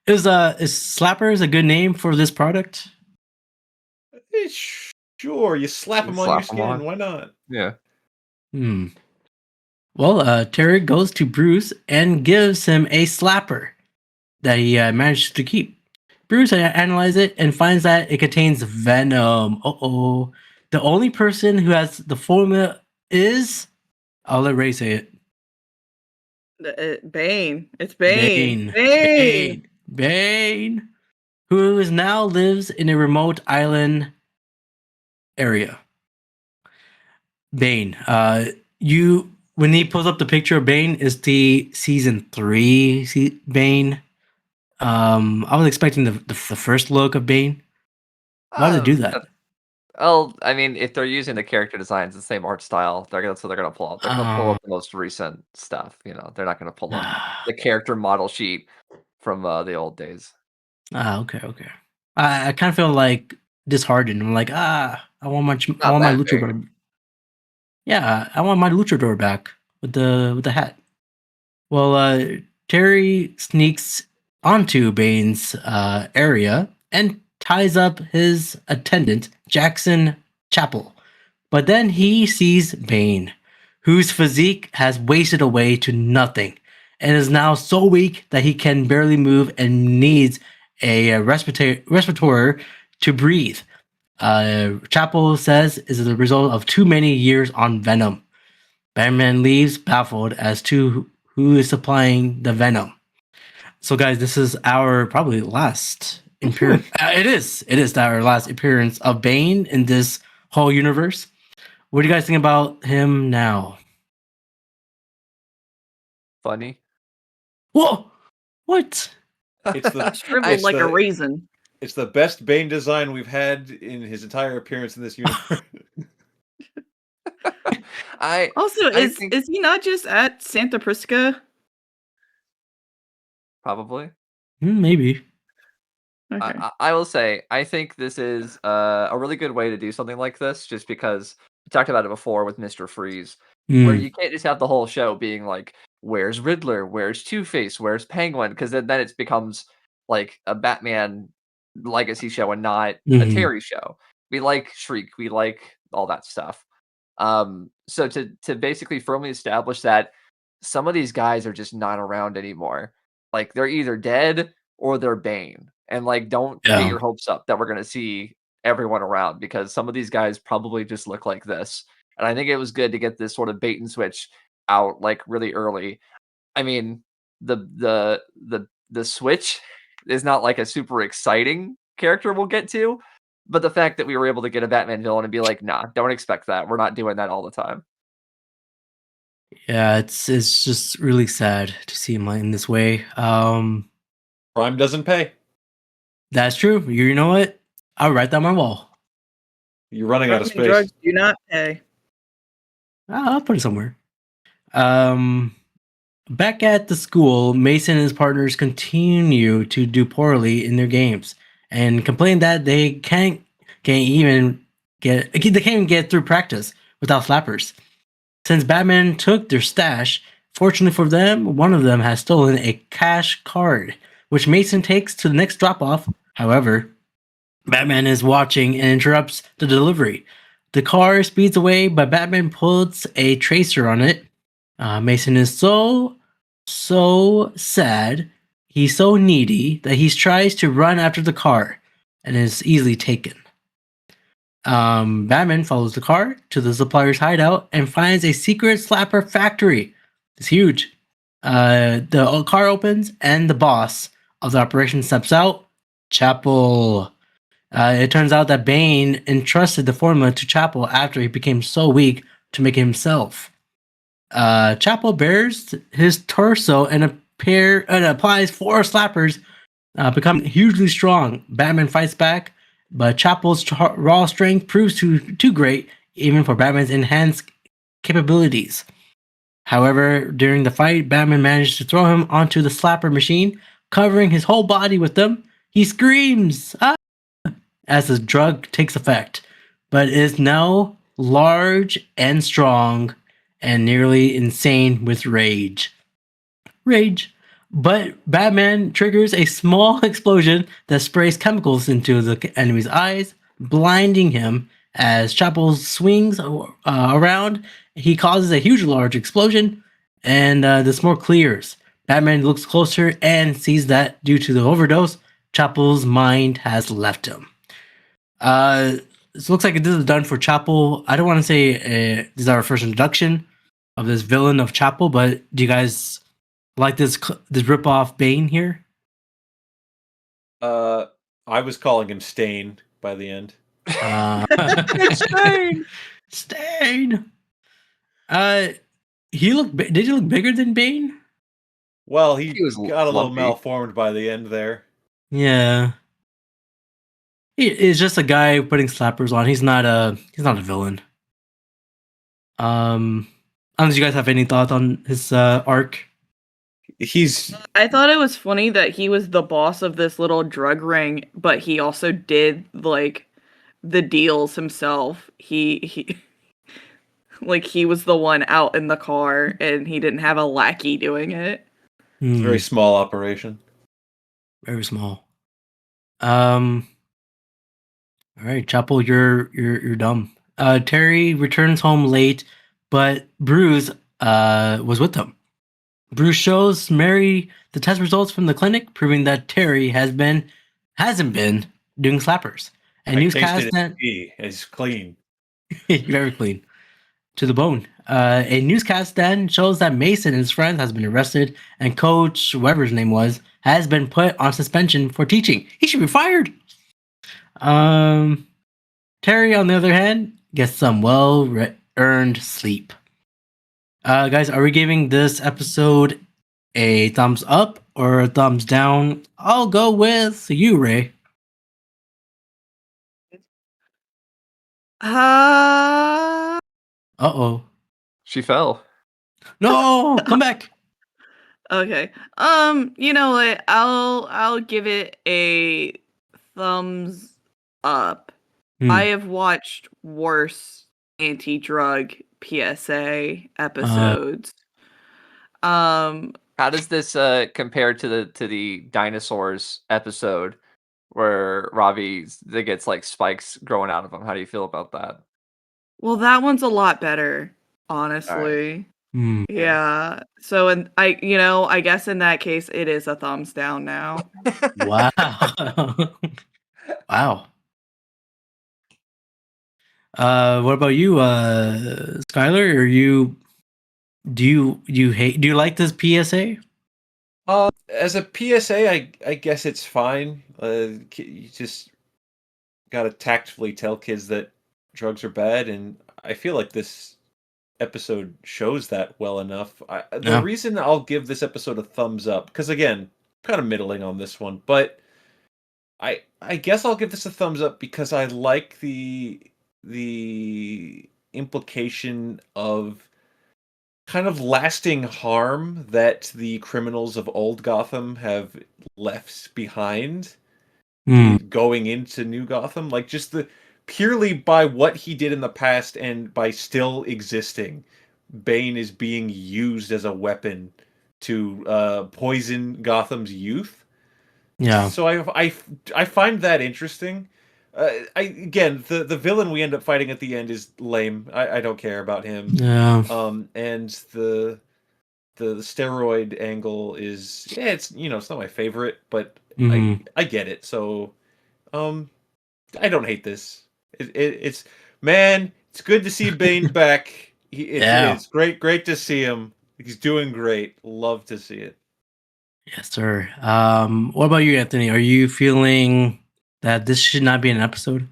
Is slappers a good name for this product? Sure, you slap them on your skin. Why not? Yeah. Well, Terry goes to Bruce and gives him a slapper that he managed to keep. Bruce analyzes it and finds that it contains venom. The only person who has the formula is... I'll let Ray say it. Bane. It's Bane. Bane, who now lives in a remote island area. Bane, when he pulls up the picture of Bane, is the season 3 Bane. I was expecting the first look of Bane. Why did they do that? Well, I mean, if they're using the character designs, the same art style, that's what they're gonna pull up. They're gonna pull up the most recent stuff. They're not gonna pull up the character model sheet from the old days. Okay. I kind of feel like disheartened. I'm like, I want my luchador. Yeah, I want my luchador back with the hat. Well, Terry sneaks onto Bane's area and ties up his attendant, Jackson Chapel. But then he sees Bane, whose physique has wasted away to nothing and is now so weak that he can barely move and needs a respirator to breathe. Chapel says is the result of too many years on Venom. Batman leaves baffled as to who is supplying the Venom. So, guys, this is our probably last appearance. It is our last appearance of Bane in this whole universe. What do you guys think about him now? Funny. Whoa! What? It's the Shriveled like a raisin. It's the best Bane design we've had in his entire appearance in this universe. Is he not just at Santa Prisca? Probably. Maybe. Okay. I will say, I think this is a really good way to do something like this, just because we talked about it before with Mr. Freeze, where you can't just have the whole show being like, where's Riddler, where's Two-Face, where's Penguin, because then it becomes like a Batman legacy show and not a Terry show. We like Shriek, we like all that stuff. So to basically firmly establish that some of these guys are just not around anymore. Like, they're either dead or they're Bane. And like, don't get your hopes up that we're gonna see everyone around, because some of these guys probably just look like this. And I think it was good to get this sort of bait and switch out like really early. I mean, the switch is not like a super exciting character we'll get to, but the fact that we were able to get a Batman villain and be like, nah, don't expect that. We're not doing that all the time. Yeah, it's just really sad to see him in this way. Crime doesn't pay. That's true. You know what? I'll write that on my wall. You're running out of space. Drugs do not pay. I'll put it somewhere. Back at the school, Mason and his partners continue to do poorly in their games and complain that they can't even get through practice without slappers. Since Batman took their stash, fortunately for them, one of them has stolen a cash card, which Mason takes to the next drop-off. However, Batman is watching and interrupts the delivery. The car speeds away, but Batman puts a tracer on it. Mason is so sad. He's so needy that he tries to run after the car and is easily taken. Batman follows the car to the supplier's hideout and finds a secret slapper factory. It's huge. The car opens and the boss of the operation steps out, Chapel. It turns out that Bane entrusted the formula to Chapel after he became so weak to make it himself. Chapel bears his torso and applies 4 slappers, become hugely strong. Batman fights back, but Chapel's raw strength proves too great even for Batman's enhanced capabilities. However, during the fight, Batman manages to throw him onto the slapper machine, covering his whole body with them. He screams as the drug takes effect, but is now large and strong and nearly insane with rage. But Batman triggers a small explosion that sprays chemicals into the enemy's eyes, blinding him. As Chapel swings around, he causes a large explosion, and the smoke clears. Batman looks closer and sees that due to the overdose, Chapel's mind has left him. It looks like this is done for Chapel. I don't want to say this is our first introduction of this villain of Chapel, but do you guys like this rip-off Bane here? I was calling him Stain by the end. Stain. Did he look bigger than Bane? Well, he got a little lumpy. malformed by the end there. Yeah. He's just a guy putting slappers on. He's not a villain. Unless you guys have any thoughts on his arc. I thought it was funny that he was the boss of this little drug ring, but he also did like the deals himself. He like he was the one out in the car and he didn't have a lackey doing it. It's a very small operation. Very small. All right, Chapel, you're dumb. Terry returns home late, but Bruce was with them. Bruce shows Mary the test results from the clinic, proving that Terry hasn't been doing slappers. A I newscast tasted that it. It's clean. very clean to the bone. A newscast then shows that Mason and his friend has been arrested, and Coach, whoever his name was, has been put on suspension for teaching. He should be fired. Terry, on the other hand, gets some well-earned sleep. Guys, are we giving this episode a thumbs up or a thumbs down? I'll go with you, Ray. Uh, Uh-oh. She fell. No, come back. okay. You know what? I'll give it a thumbs up. I have watched worse anti-drug PSA episodes. How does this compare to the dinosaurs episode where Ravi gets like spikes growing out of him? How do you feel about that? Well, that one's a lot better, honestly. Yeah. So, and I guess in that case, it is a thumbs down now. Wow. Wow. What about you, Skyler? Do you like this PSA? As a PSA, I guess it's fine. You just gotta tactfully tell kids that drugs are bad, and I feel like this episode shows that well enough. The reason I'll give this episode a thumbs up, because again, kind of middling on this one, but I guess I'll give this a thumbs up because I like the implication of kind of lasting harm that the criminals of old Gotham have left behind going into New Gotham. Like, just the purely by what he did in the past and by still existing, Bane is being used as a weapon to poison Gotham's youth. Yeah. So I find that interesting. Again, the villain we end up fighting at the end is lame. I don't care about him. Yeah. And the steroid angle is, yeah, it's it's not my favorite, but I get it. So I don't hate this. It's man, it's good to see Bane back. It's great to see him. He's doing great. Love to see it. Yes, sir. What about you, Anthony? Are you feeling that this should not be an episode?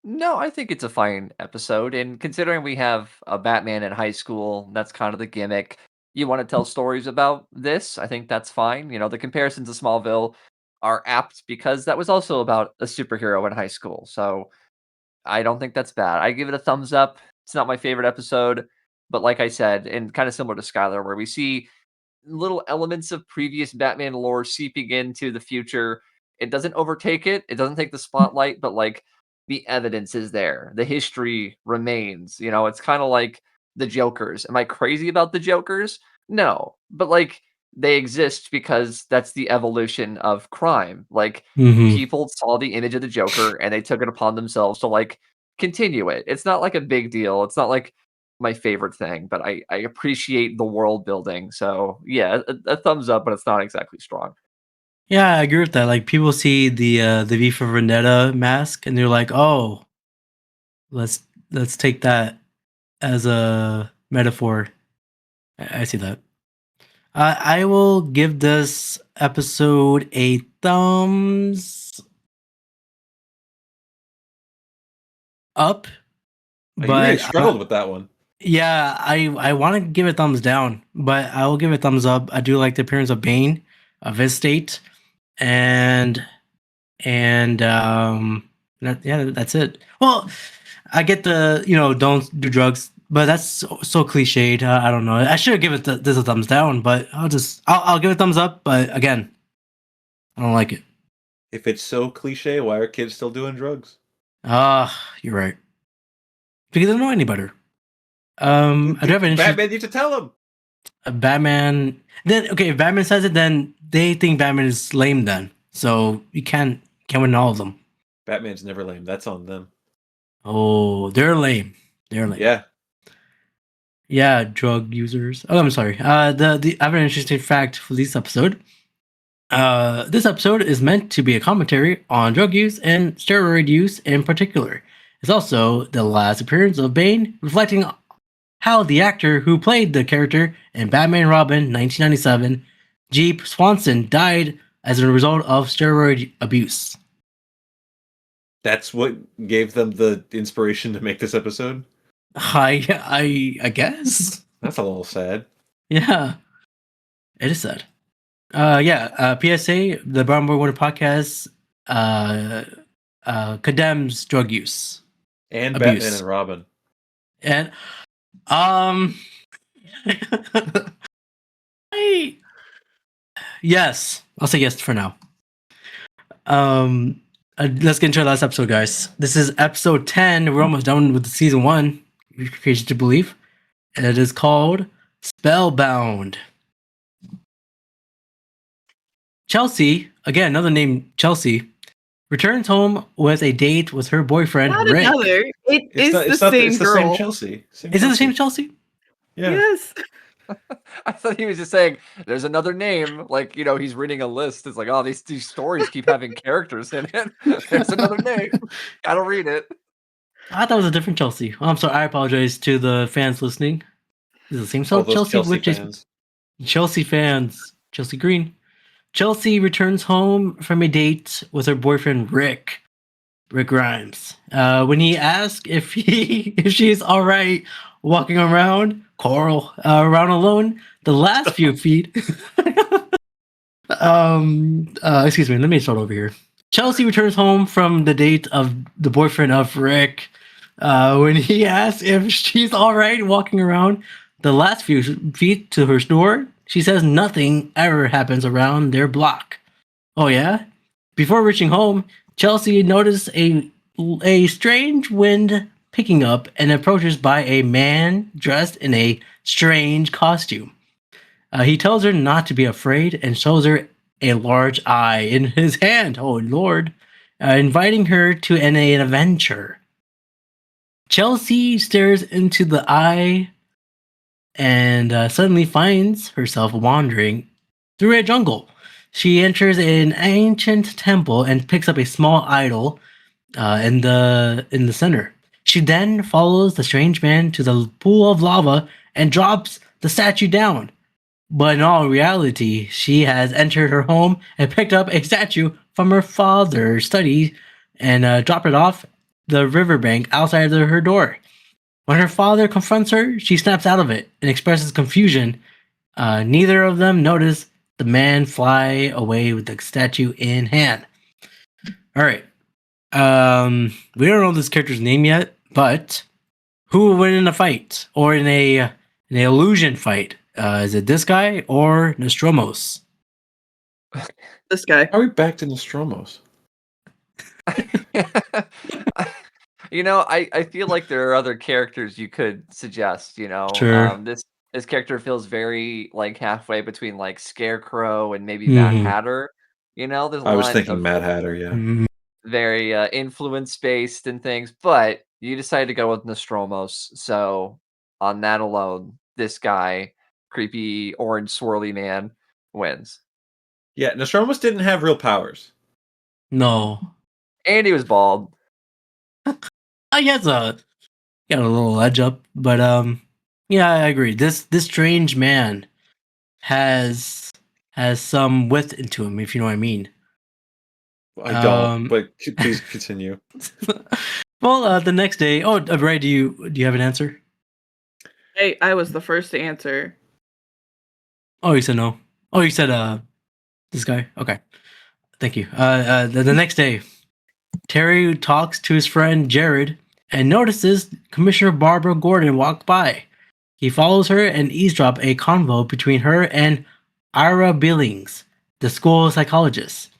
No, I think it's a fine episode. And considering we have a Batman in high school, that's kind of the gimmick. You want to tell stories about this? I think that's fine. The comparisons to Smallville are apt because that was also about a superhero in high school. So I don't think that's bad. I give it a thumbs up. It's not my favorite episode, but like I said, and kind of similar to Skyler, where we see little elements of previous Batman lore seeping into the future. It doesn't overtake it. It doesn't take the spotlight, but like the evidence is there. The history remains. It's kind of like the Jokers. Am I crazy about the Jokers? No, but like they exist because that's the evolution of crime. Like people saw the image of the Joker and they took it upon themselves to like continue it. It's not like a big deal. It's not like my favorite thing, but I appreciate the world building. So yeah, a thumbs up, but it's not exactly strong. Yeah, I agree with that. Like, people see the V for Vendetta mask and they're like, "Oh, let's take that as a metaphor." I see that. I will give this episode a thumbs up. You But really struggled with that one. Yeah, I want to give it thumbs down, but I will give it thumbs up. I do like the appearance of Bane, of his state, and that's it. Well, I get the don't do drugs, but that's so cliched. I don't know. I should give it this a thumbs down, but I'll give it thumbs up. But again, I don't like it. If it's so cliche, why are kids still doing drugs? You're right. Because they don't know any better. I do have an issue. Batman needs to tell him. Batman. Then okay, if Batman says it, then they think Batman is lame. Then so you can't win all of them. Batman's never lame. That's on them. Oh, they're lame. They're lame. Yeah. Yeah, drug users. Oh, I'm sorry. I have an interesting fact for this episode. This episode is meant to be a commentary on drug use and steroid use in particular. It's also the last appearance of Bane, reflecting how the actor who played the character in Batman Robin 1997, Jeep Swanson, died as a result of steroid abuse. That's what gave them the inspiration to make this episode? I guess. That's a little sad. Yeah. It is sad. PSA, the Brown Boy Wonder podcast condemns drug use. And abuse. Batman and Robin. And yes, I'll say yes for now. Let's get into our last episode, guys. This is episode 10. We're almost done with season 1. Crazy to believe. And it is called Spellbound. Chelsea, again, another name, Chelsea, returns home with a date with her boyfriend, Not Rick. another. It's the same girl. The same Chelsea. Is it the same Chelsea? Yeah. Yes. I thought he was just saying there's another name. Like, he's reading a list. It's like, oh, these stories keep having characters in it. There's another name. Gotta read it. I thought it was a different Chelsea. Oh, I'm sorry. I apologize to the fans listening. Is it the same Chelsea? Fans. Chelsea fans. Chelsea Green. Chelsea returns home from a date with her boyfriend Rick Grimes. When he asks if she's all right walking around around alone, the last few feet. Excuse me. Let me start over here. Chelsea returns home from the date of the boyfriend of Rick. When he asks if she's all right walking around, the last few feet to her door, she says nothing ever happens around their block. Oh yeah? Before reaching home, Chelsea notices a strange wind picking up and approaches by a man dressed in a strange costume. He tells her not to be afraid and shows her a large eye in his hand. Oh Lord. Inviting her to an adventure. Chelsea stares into the eye and suddenly finds herself wandering through a jungle. She enters an ancient temple and picks up a small idol in the center. She then follows the strange man to the pool of lava and drops the statue down. But in all reality, she has entered her home and picked up a statue from her father's study and dropped it off the riverbank outside of her door. When her father confronts her, she snaps out of it and expresses confusion. Neither of them notice the man fly away with the statue in hand. All right. We don't know this character's name yet, but who will win in a fight or in an illusion fight? Is it this guy or Nostromos? This guy. Are we back to Nostromos? I feel like there are other characters you could suggest, Sure. This character feels very like halfway between like Scarecrow and maybe Mad Hatter. There's I was thinking Mad Hatter, yeah. Very influence based and things, but you decided to go with Nostromos. So on that alone, this guy, creepy orange swirly man, wins. Yeah, Nostromos didn't have real powers. No. And he was bald. I guess got a little edge up, but yeah, I agree. This strange man has some width into him, if you know what I mean. I don't, but please continue. Well, the next day. Oh, Abrar, do you have an answer? Hey, I was the first to answer. Oh, you said no. Oh, you said this guy. Okay, thank you. The next day, Terry talks to his friend Jared and notices Commissioner Barbara Gordon walk by. He follows her and eavesdrops a convo between her and Ira Billings, the school psychologist.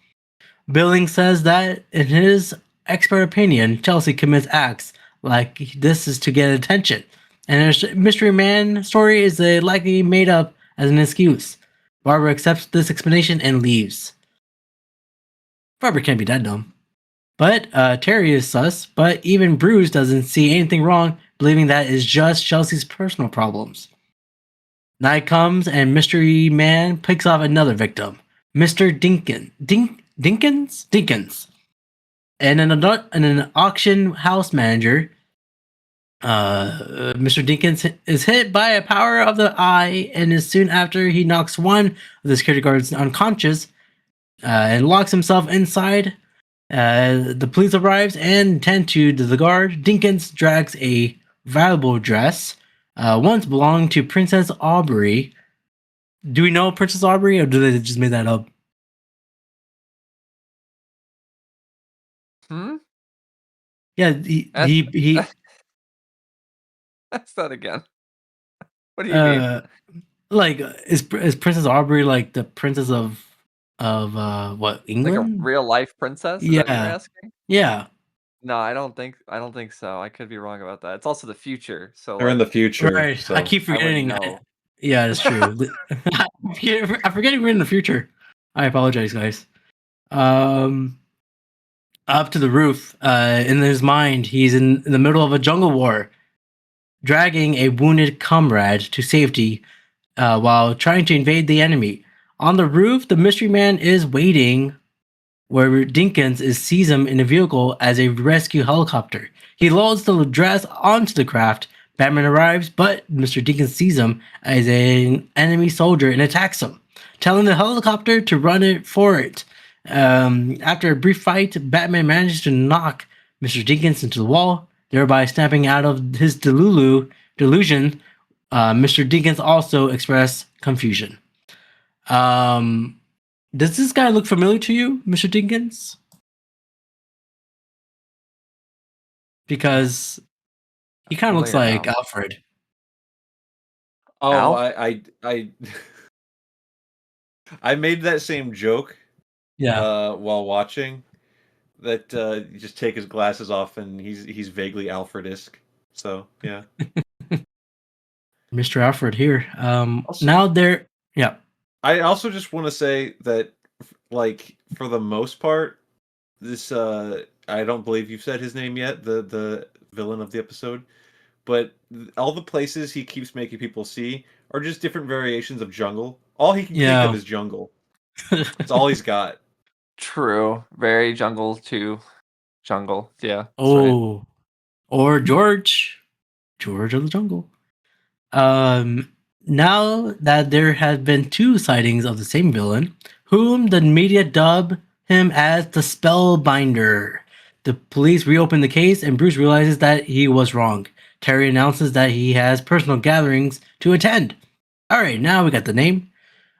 Billings says that, in his expert opinion, Chelsea commits acts like this is to get attention, and her mystery man story is likely made up as an excuse. Barbara accepts this explanation and leaves. Barbara can't be that dumb. But Terry is sus, but even Bruce doesn't see anything wrong, believing that is just Chelsea's personal problems. Night comes and Mystery Man picks off another victim. Mr. Dinkins, and an auction house manager. Mr. Dinkins is hit by a power of the eye, and is soon after he knocks one of the security guards unconscious and locks himself inside. The police arrives and tend to the guard. Dinkins drags a valuable dress, once belonged to Princess Aubrey. Do we know Princess Aubrey, or do they just made that up? Yeah, he That's that again. What do you mean? Like, is Princess Aubrey like the princess of what, Like a England? real life princess? Is that what you're Yeah, asking? yeah, No, I don't think so. I could be wrong about that. It's also the future, so They're in the future. right. So. I keep I wouldn't forgetting. know. Yeah, that's true. I'm forgetting we're in the future. I apologize, guys. Up to the roof. In his mind, he's in the middle of a jungle war, dragging a wounded comrade to safety, while trying to invade the enemy. On the roof, the mystery man is waiting, where Dinkins sees him in a vehicle as a rescue helicopter. He loads the dress onto the craft. Batman arrives, but Mr. Dinkins sees him as an enemy soldier and attacks him, telling the helicopter to run it for it. After a brief fight, Batman manages to knock Mr. Dinkins into the wall, thereby snapping out of his delusion. Mr. Dinkins also expressed confusion. Does this guy look familiar to you, Mr. Dinkins? Because he kind of looks like Alfred. Oh, Al? I made that same joke. Yeah. While watching, that you just take his glasses off and he's vaguely Alfred-esque. So yeah. Mr. Alfred here. Also, now they're yeah. I also just want to say that, like, for the most part, this I don't believe you've said his name yet, the villain of the episode, but all the places he keeps making people see are just different variations of jungle. All he can think of is jungle. That's all he's got. True. Very jungle to jungle. Yeah. Oh, right. Or George of the Jungle. Now that there have been two sightings of the same villain, whom the media dub him as the Spellbinder, the police reopen the case and Bruce realizes that he was wrong. Terry announces that he has personal gatherings to attend. Alright, now we got the name.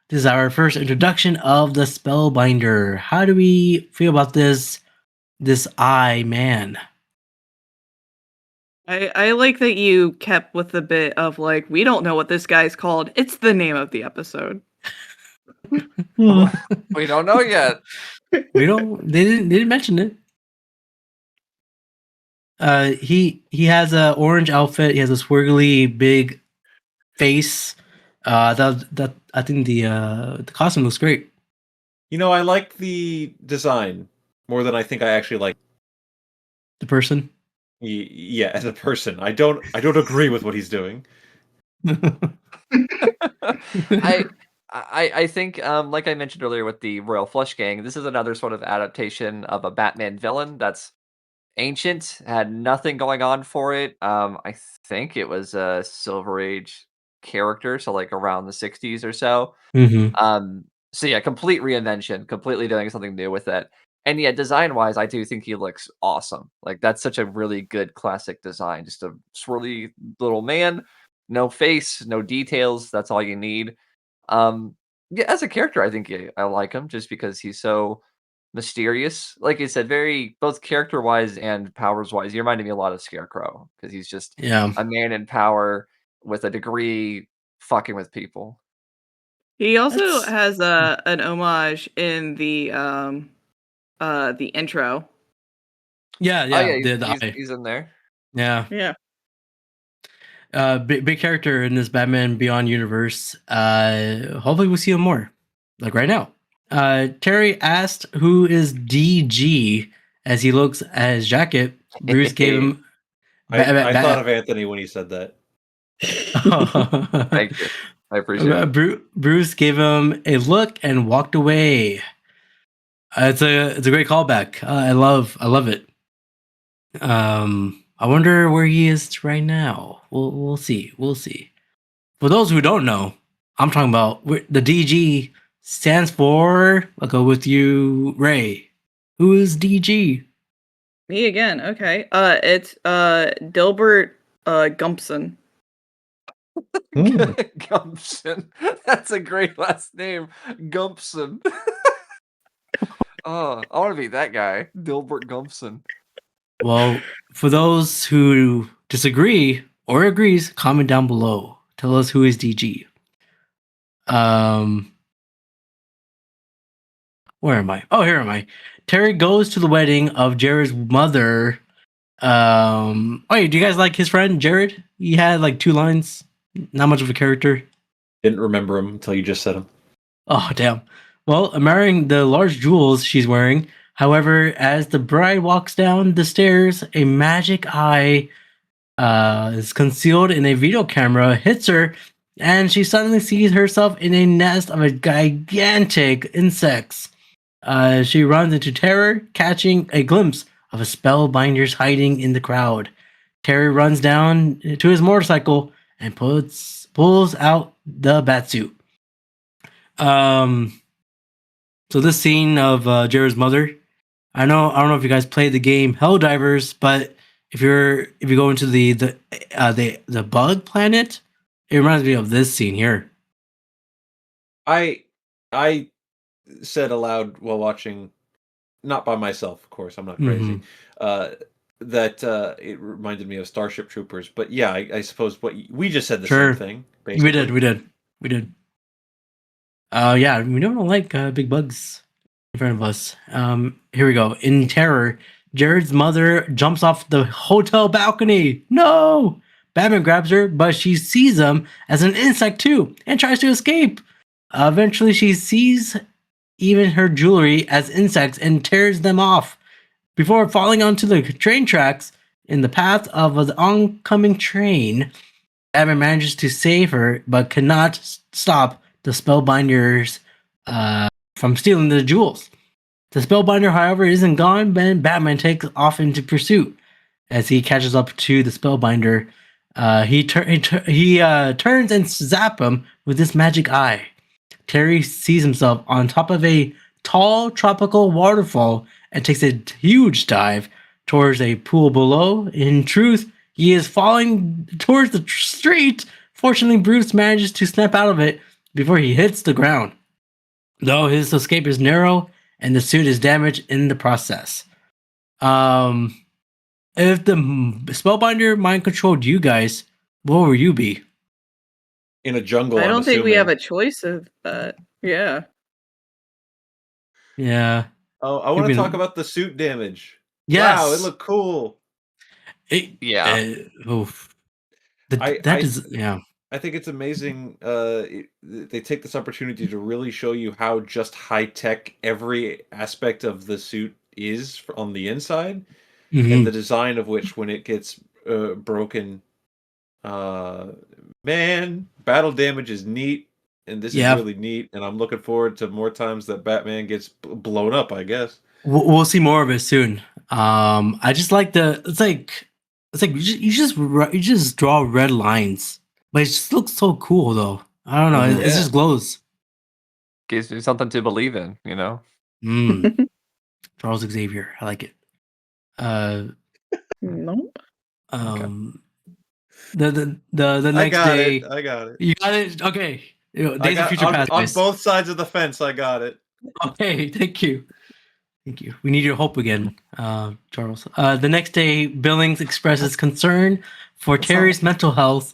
This is our first introduction of the Spellbinder. How do we feel about this eye man? I like that you kept with the bit of, like, we don't know what this guy's called. It's the name of the episode. We don't know yet. We don't. They didn't mention it. He has a orange outfit. He has a swirly big face. That I think the costume looks great. You know, I like the design more than I think I actually like the person. Yeah, as a person, I don't agree with what he's doing. I think, like I mentioned earlier with the Royal Flush Gang, this is another sort of adaptation of a Batman villain that's ancient, had nothing going on for it. I think it was a Silver Age character, so like around the 60s or so. Mm-hmm. So yeah, complete reinvention, completely doing something new with it. And yeah, design-wise, I do think he looks awesome. Like, that's such a really good classic design. Just a swirly little man, no face, no details. That's all you need. Yeah, as a character, I think I like him just because he's so mysterious. Like I said, very both character-wise and powers-wise. He reminded me a lot of Scarecrow because he's just a man in power with a degree fucking with people. He also has an homage in the intro. Yeah. Oh, yeah, he's in there. Yeah. Big character in this Batman Beyond universe. Hopefully we'll see him more, like right now. Terry asked who is DG as he looks at his jacket. Bruce gave him. I thought of Anthony when he said that. Thank you. I appreciate it. Bruce gave him a look and walked away. It's a great callback. I love it. I wonder where he is right now. We'll see. For those who don't know, I'm talking about the DG stands for. I'll go with you, Ray. Who is DG? Me again. Okay. It's Dilbert Gumpson. Gumpson. That's a great last name. Gumpson. Oh, I want to be that guy. Dilbert Gumpson. Well, for those who disagree or agrees, comment down below. Tell us who is DG. Where am I? Oh, here am I. Terry goes to the wedding of Jared's mother. Oh, do you guys like his friend Jared? He had like 2 lines. Not much of a character. Didn't remember him until you just said him. Oh, damn. Well, admiring the large jewels she's wearing. However, as the bride walks down the stairs, a magic eye is concealed in a video camera, hits her, and she suddenly sees herself in a nest of a gigantic insects. She runs into terror, catching a glimpse of a spellbinders hiding in the crowd. Terry runs down to his motorcycle and pulls out the batsuit. So this scene of Jared's mother, I don't know if you guys played the game Helldivers, but if you go into the bug planet, it reminds me of this scene here. I said aloud while watching, not by myself, of course, I'm not crazy, that it reminded me of Starship Troopers. But yeah, I suppose we just said the same thing. Basically. We did. Yeah, we don't like big bugs in front of us. Here we go. In terror, Jared's mother jumps off the hotel balcony. No! Batman grabs her, but she sees him as an insect too and tries to escape. Eventually, she sees even her jewelry as insects and tears them off before falling onto the train tracks in the path of an oncoming train. Batman manages to save her, but cannot stop the Spellbinders from stealing the jewels. The Spellbinder, however, isn't gone, and Batman takes off into pursuit. As he catches up to the Spellbinder, he turns and zaps him with this magic eye. Terry sees himself on top of a tall tropical waterfall and takes a huge dive towards a pool below. In truth, he is falling towards the street. Fortunately, Bruce manages to snap out of it before he hits the ground, though his escape is narrow and the suit is damaged in the process. If the Spellbinder mind controlled you guys, what would you be? In a jungle. I don't think we have a choice of that. Yeah. Yeah. Oh, I want to talk about the suit damage. Yes. Wow, it looked cool. Yeah. I think it's amazing. They take this opportunity to really show you how just high tech every aspect of the suit is on the inside, and the design of which, when it gets broken, man, battle damage is neat, and this is really neat. And I'm looking forward to more times that Batman gets blown up. I guess we'll see more of it soon. I just like it's like you just draw red lines. But it just looks so cool, though. I don't know. It just glows. Gives you something to believe in, you know? Charles Xavier. I like it. Nope. The next day... I got it. You got it? Okay. Days of Future Past. On both sides of the fence, I got it. Okay, thank you. We need your hope again, Charles. The next day, Billings expresses concern for Terry's mental health,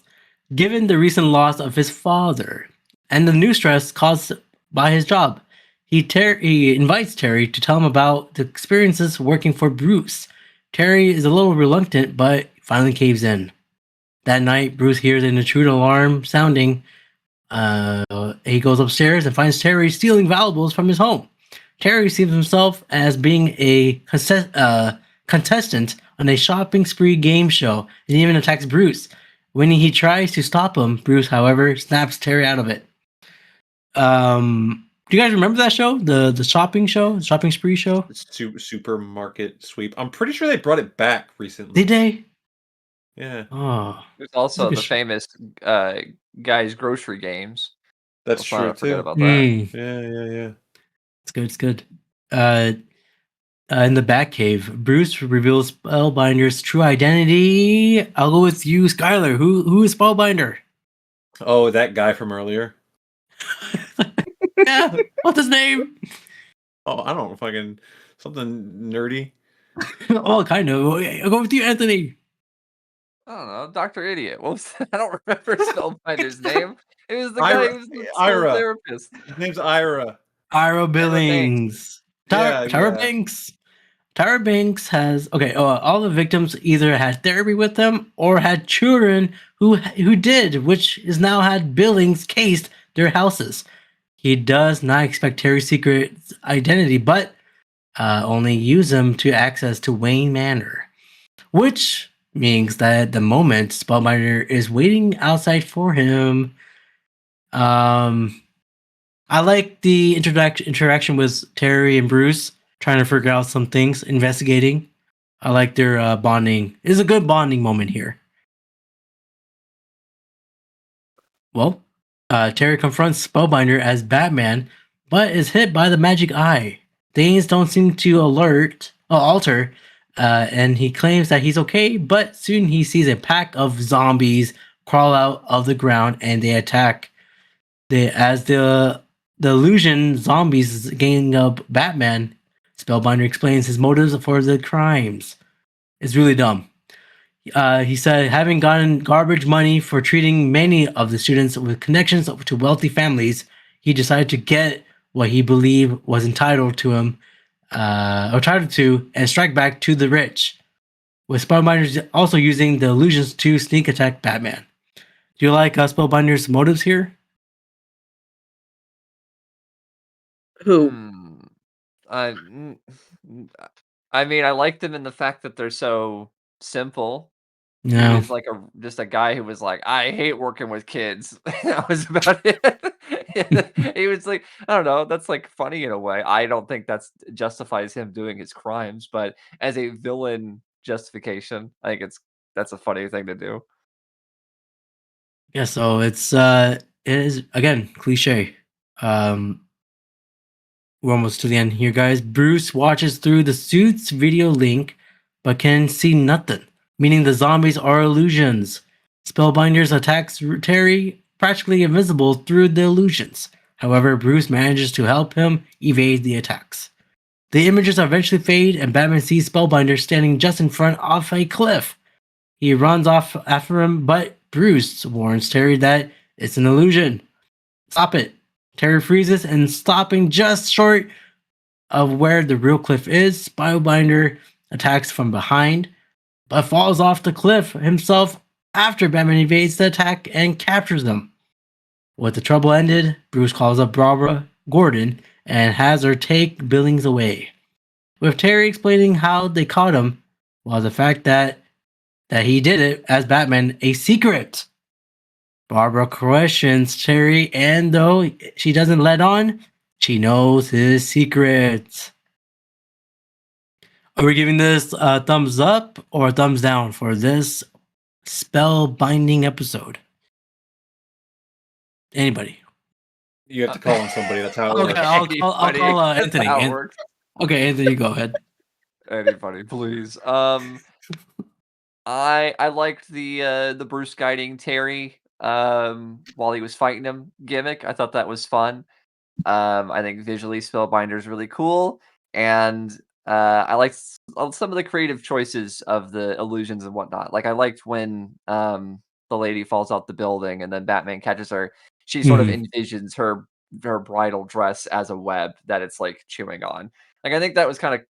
given the recent loss of his father and the new stress caused by his job. He invites Terry to tell him about the experiences working for Bruce. Terry is a little reluctant, but finally caves in. That night, Bruce hears an intruder alarm sounding. He goes upstairs and finds Terry stealing valuables from his home. Terry sees himself as being a contestant on a shopping spree game show and even attacks Bruce, When he tries to stop him, Bruce, however, snaps Terry out of it. Do you guys remember that show? The shopping show? The shopping spree show? Supermarket sweep. I'm pretty sure they brought it back recently. Did they? Yeah. Oh. There's also the famous guys' grocery games. That's true, forget too. about that. Yeah. It's good. In the Batcave, Bruce reveals Spellbinder's true identity. I'll go with you, Skyler. Who is Spellbinder? Oh, that guy from earlier. Yeah, what's his name? Oh, I don't fucking something nerdy. Oh, kind of. I'll go with you, Anthony. I don't know, Dr. Idiot. What was that? I don't remember Spellbinder's name. It was the guy who was the Ira. therapist. His name's Ira. Ira Billings. Tyra Banks. Tyra Banks has all the victims either had therapy with them or had children who did, which is now had Billings cased their houses. He does not expect Terry's secret identity, but only use him to access to Wayne Manor, which means that at the moment Spellbinder is waiting outside for him. I like the interaction with Terry and Bruce, trying to figure out some things, investigating. I like their bonding. It's a good bonding moment here. Well, Terry confronts Spellbinder as Batman, but is hit by the magic eye. Things don't seem to alter, and he claims that he's okay, but soon he sees a pack of zombies crawl out of the ground and they attack. As the illusion zombies is gaining up Batman, Spellbinder explains his motives for the crimes. It's really dumb. He said, having gotten garbage money for treating many of the students with connections to wealthy families, he decided to get what he believed was entitled to him, and strike back to the rich. With Spellbinder also using the illusions to sneak attack Batman. Do you like Spellbinder's motives here? Who? I mean, I like them in the fact that they're so simple. No. He was like just a guy who was like, I hate working with kids. That was about it. He was like, I don't know, that's like funny in a way. I don't think that's justifies him doing his crimes, but as a villain justification, I think that's a funny thing to do. Yeah, so it is again cliche. We're almost to the end here, guys. Bruce watches through the suit's video link, but can see nothing, meaning the zombies are illusions. Spellbinder's attacks Terry practically invisible through the illusions. However, Bruce manages to help him evade the attacks. The images eventually fade, and Batman sees Spellbinder standing just in front of a cliff. He runs off after him, but Bruce warns Terry that it's an illusion. Stop it. Terry freezes, and stopping just short of where the real cliff is, Spellbinder attacks from behind, but falls off the cliff himself after Batman evades the attack and captures them. With the trouble ended, Bruce calls up Barbara Gordon and has her take Billings away, with Terry explaining how they caught him, while the fact that he did it as Batman a secret. Barbara questions Terry, and though she doesn't let on, she knows his secrets. Are we giving this a thumbs up or a thumbs down for this spellbinding episode? Anybody? You have to call on somebody. That's how it works. Okay, I'll call Anthony. That's how it works. Okay, Anthony, go ahead. Anybody, please. I liked the Bruce guiding Terry while he was fighting him gimmick. I thought that was fun. I think visually Spellbinder is really cool, and I liked some of the creative choices of the illusions and whatnot. Like I liked when the lady falls out the building and then Batman catches her. She sort of envisions her bridal dress as a web that it's like chewing on. Like I think that was kind of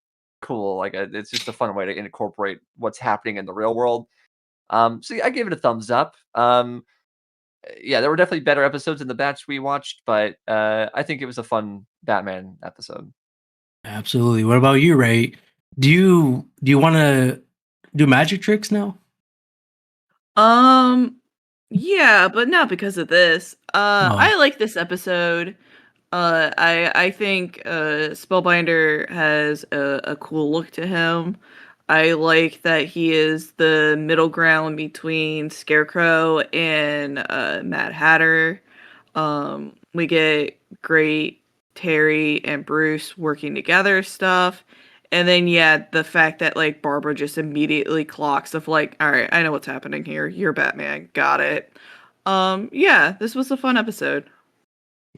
cool. Like it's just a fun way to incorporate what's happening in the real world. So yeah, I gave it a thumbs up. Yeah, there were definitely better episodes in the batch we watched, but I think it was a fun Batman episode. Absolutely. What about you, Ray? Do you want to do magic tricks now? Yeah, but not because of this. Oh. I like this episode. I think Spellbinder has a cool look to him. I like that he is the middle ground between Scarecrow and Mad Hatter. We get great Terry and Bruce working together stuff. And then yeah, the fact that like Barbara just immediately clocks of like, all right, I know what's happening here. You're Batman. Got it. Yeah, this was a fun episode.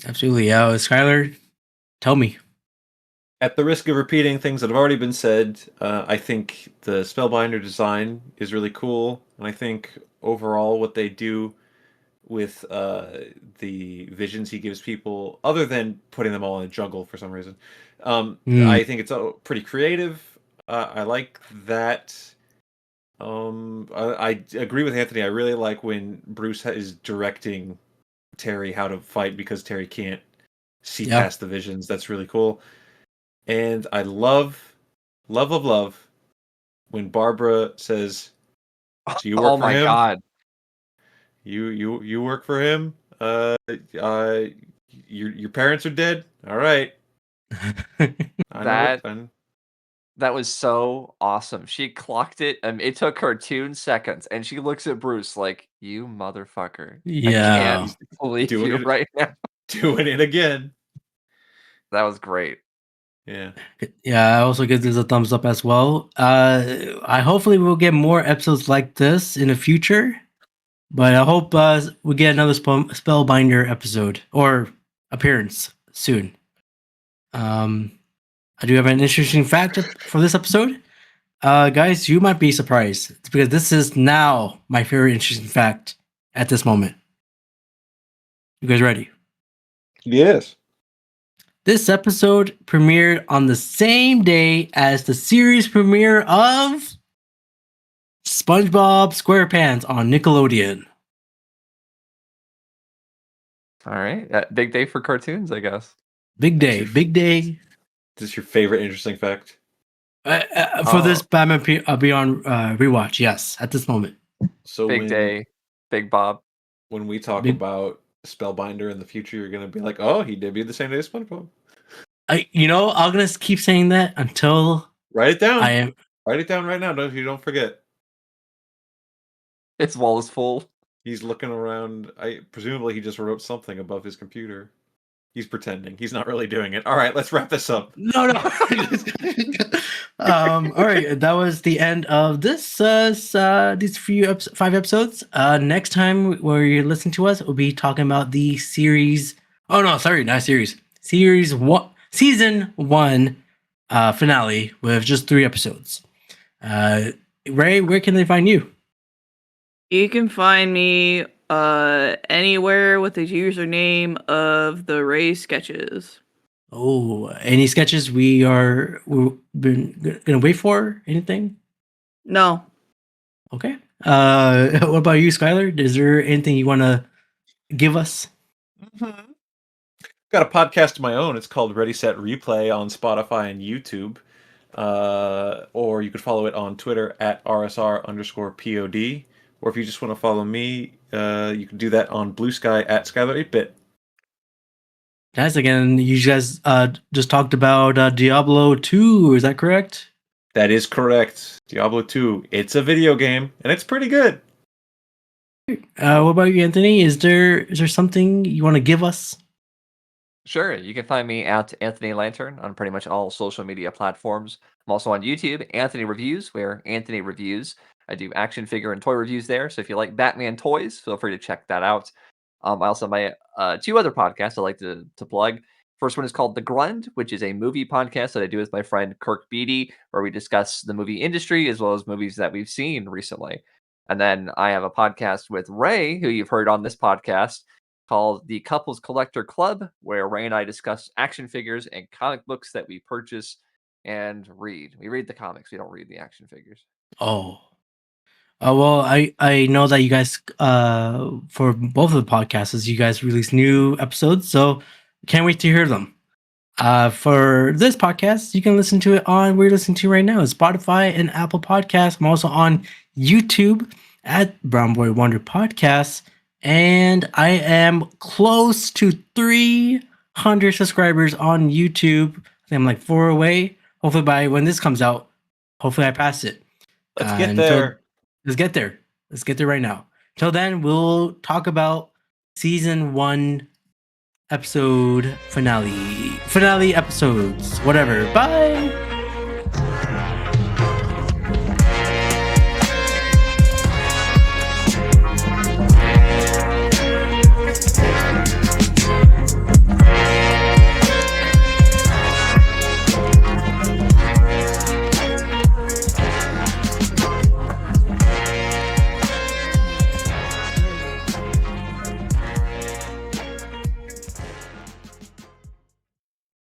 Absolutely. Skyler, tell me. At the risk of repeating things that have already been said, I think the Spellbinder design is really cool, and I think overall what they do with the visions he gives people, other than putting them all in a jungle for some reason, I think it's pretty creative. I like that. I agree with Anthony. I really like when Bruce is directing Terry how to fight because Terry can't see past the visions. That's really cool. And I love when Barbara says, "Do you work Oh for my him? god. You work for him? Your parents are dead? All right." That was so awesome. She clocked it, and it took her 2 seconds, and she looks at Bruce like, "You motherfucker. Yeah. I can't believe you right now." Doing it again. That was great. Yeah. Yeah, I also give this a thumbs up as well. I hopefully we'll get more episodes like this in the future. But I hope we get another Spellbinder episode or appearance soon. I do have an interesting fact for this episode. Guys, you might be surprised. It's because this is now my favorite interesting fact at this moment. You guys ready? Yes. This episode premiered on the same day as the series premiere of SpongeBob SquarePants on Nickelodeon. All right. Big day for cartoons, I guess. Big day. Big day. This is your favorite interesting fact? For this Batman Beyond rewatch, yes, at this moment. So big day. Big Bob. When we talk about Spellbinder in the future, you're going to be like, oh, he debuted the same day as SpongeBob. I'm going to keep saying that until... Write it down. Write it down right now. Don't forget. Its wall is full. He's looking around. Presumably he just wrote something above his computer. He's pretending. He's not really doing it. All right, let's wrap this up. No. All right, that was the end of this. These 5 episodes. Next time where you listen to us, we'll be talking about the series. Oh no, sorry, not series. Series 1, season 1 finale with just 3 episodes. Ray, where can they find you? You can find me anywhere with the username of the Ray Sketches. Oh, any sketches we're gonna wait for? Anything? No. Okay. What about you, Skyler? Is there anything you want to give us? Mm-hmm. Got a podcast of my own. It's called Ready Set Replay on Spotify and YouTube. Or you could follow it on Twitter at @RSR_POD. Or if you just want to follow me, you can do that on Blue Sky at Skyler8bit. Guys, again, you guys just talked about Diablo 2. Is that correct? That is correct. Diablo 2. It's a video game, and it's pretty good. What about you, Anthony? Is there something you want to give us? Sure. You can find me at Anthony Lantern on pretty much all social media platforms. I'm also on YouTube, Anthony Reviews, where Anthony reviews. I do action figure and toy reviews there. So if you like Batman toys, feel free to check that out. I also have my 2 other podcasts I like to plug. First one is called The Grud, which is a movie podcast that I do with my friend Kirk Beatty, where we discuss the movie industry as well as movies that we've seen recently. And then I have a podcast with Ray, who you've heard on this podcast, called The Couples Collector Club, where Ray and I discuss action figures and comic books that we purchase and read. We read the comics. We don't read the action figures. Oh. Well, I know that you guys, for both of the podcasts, you guys release new episodes, so can't wait to hear them. For this podcast, you can listen to it on where you're listening to right now, Spotify and Apple Podcasts. I'm also on YouTube at Brown Boy Wonder Podcast. And I am close to 300 subscribers on YouTube. I think I'm like 4 away. Hopefully by when this comes out, hopefully I pass it. Let's get there. Let's get there. Let's get there right now. Till then, we'll talk about season 1 episode finale episodes, whatever. Bye.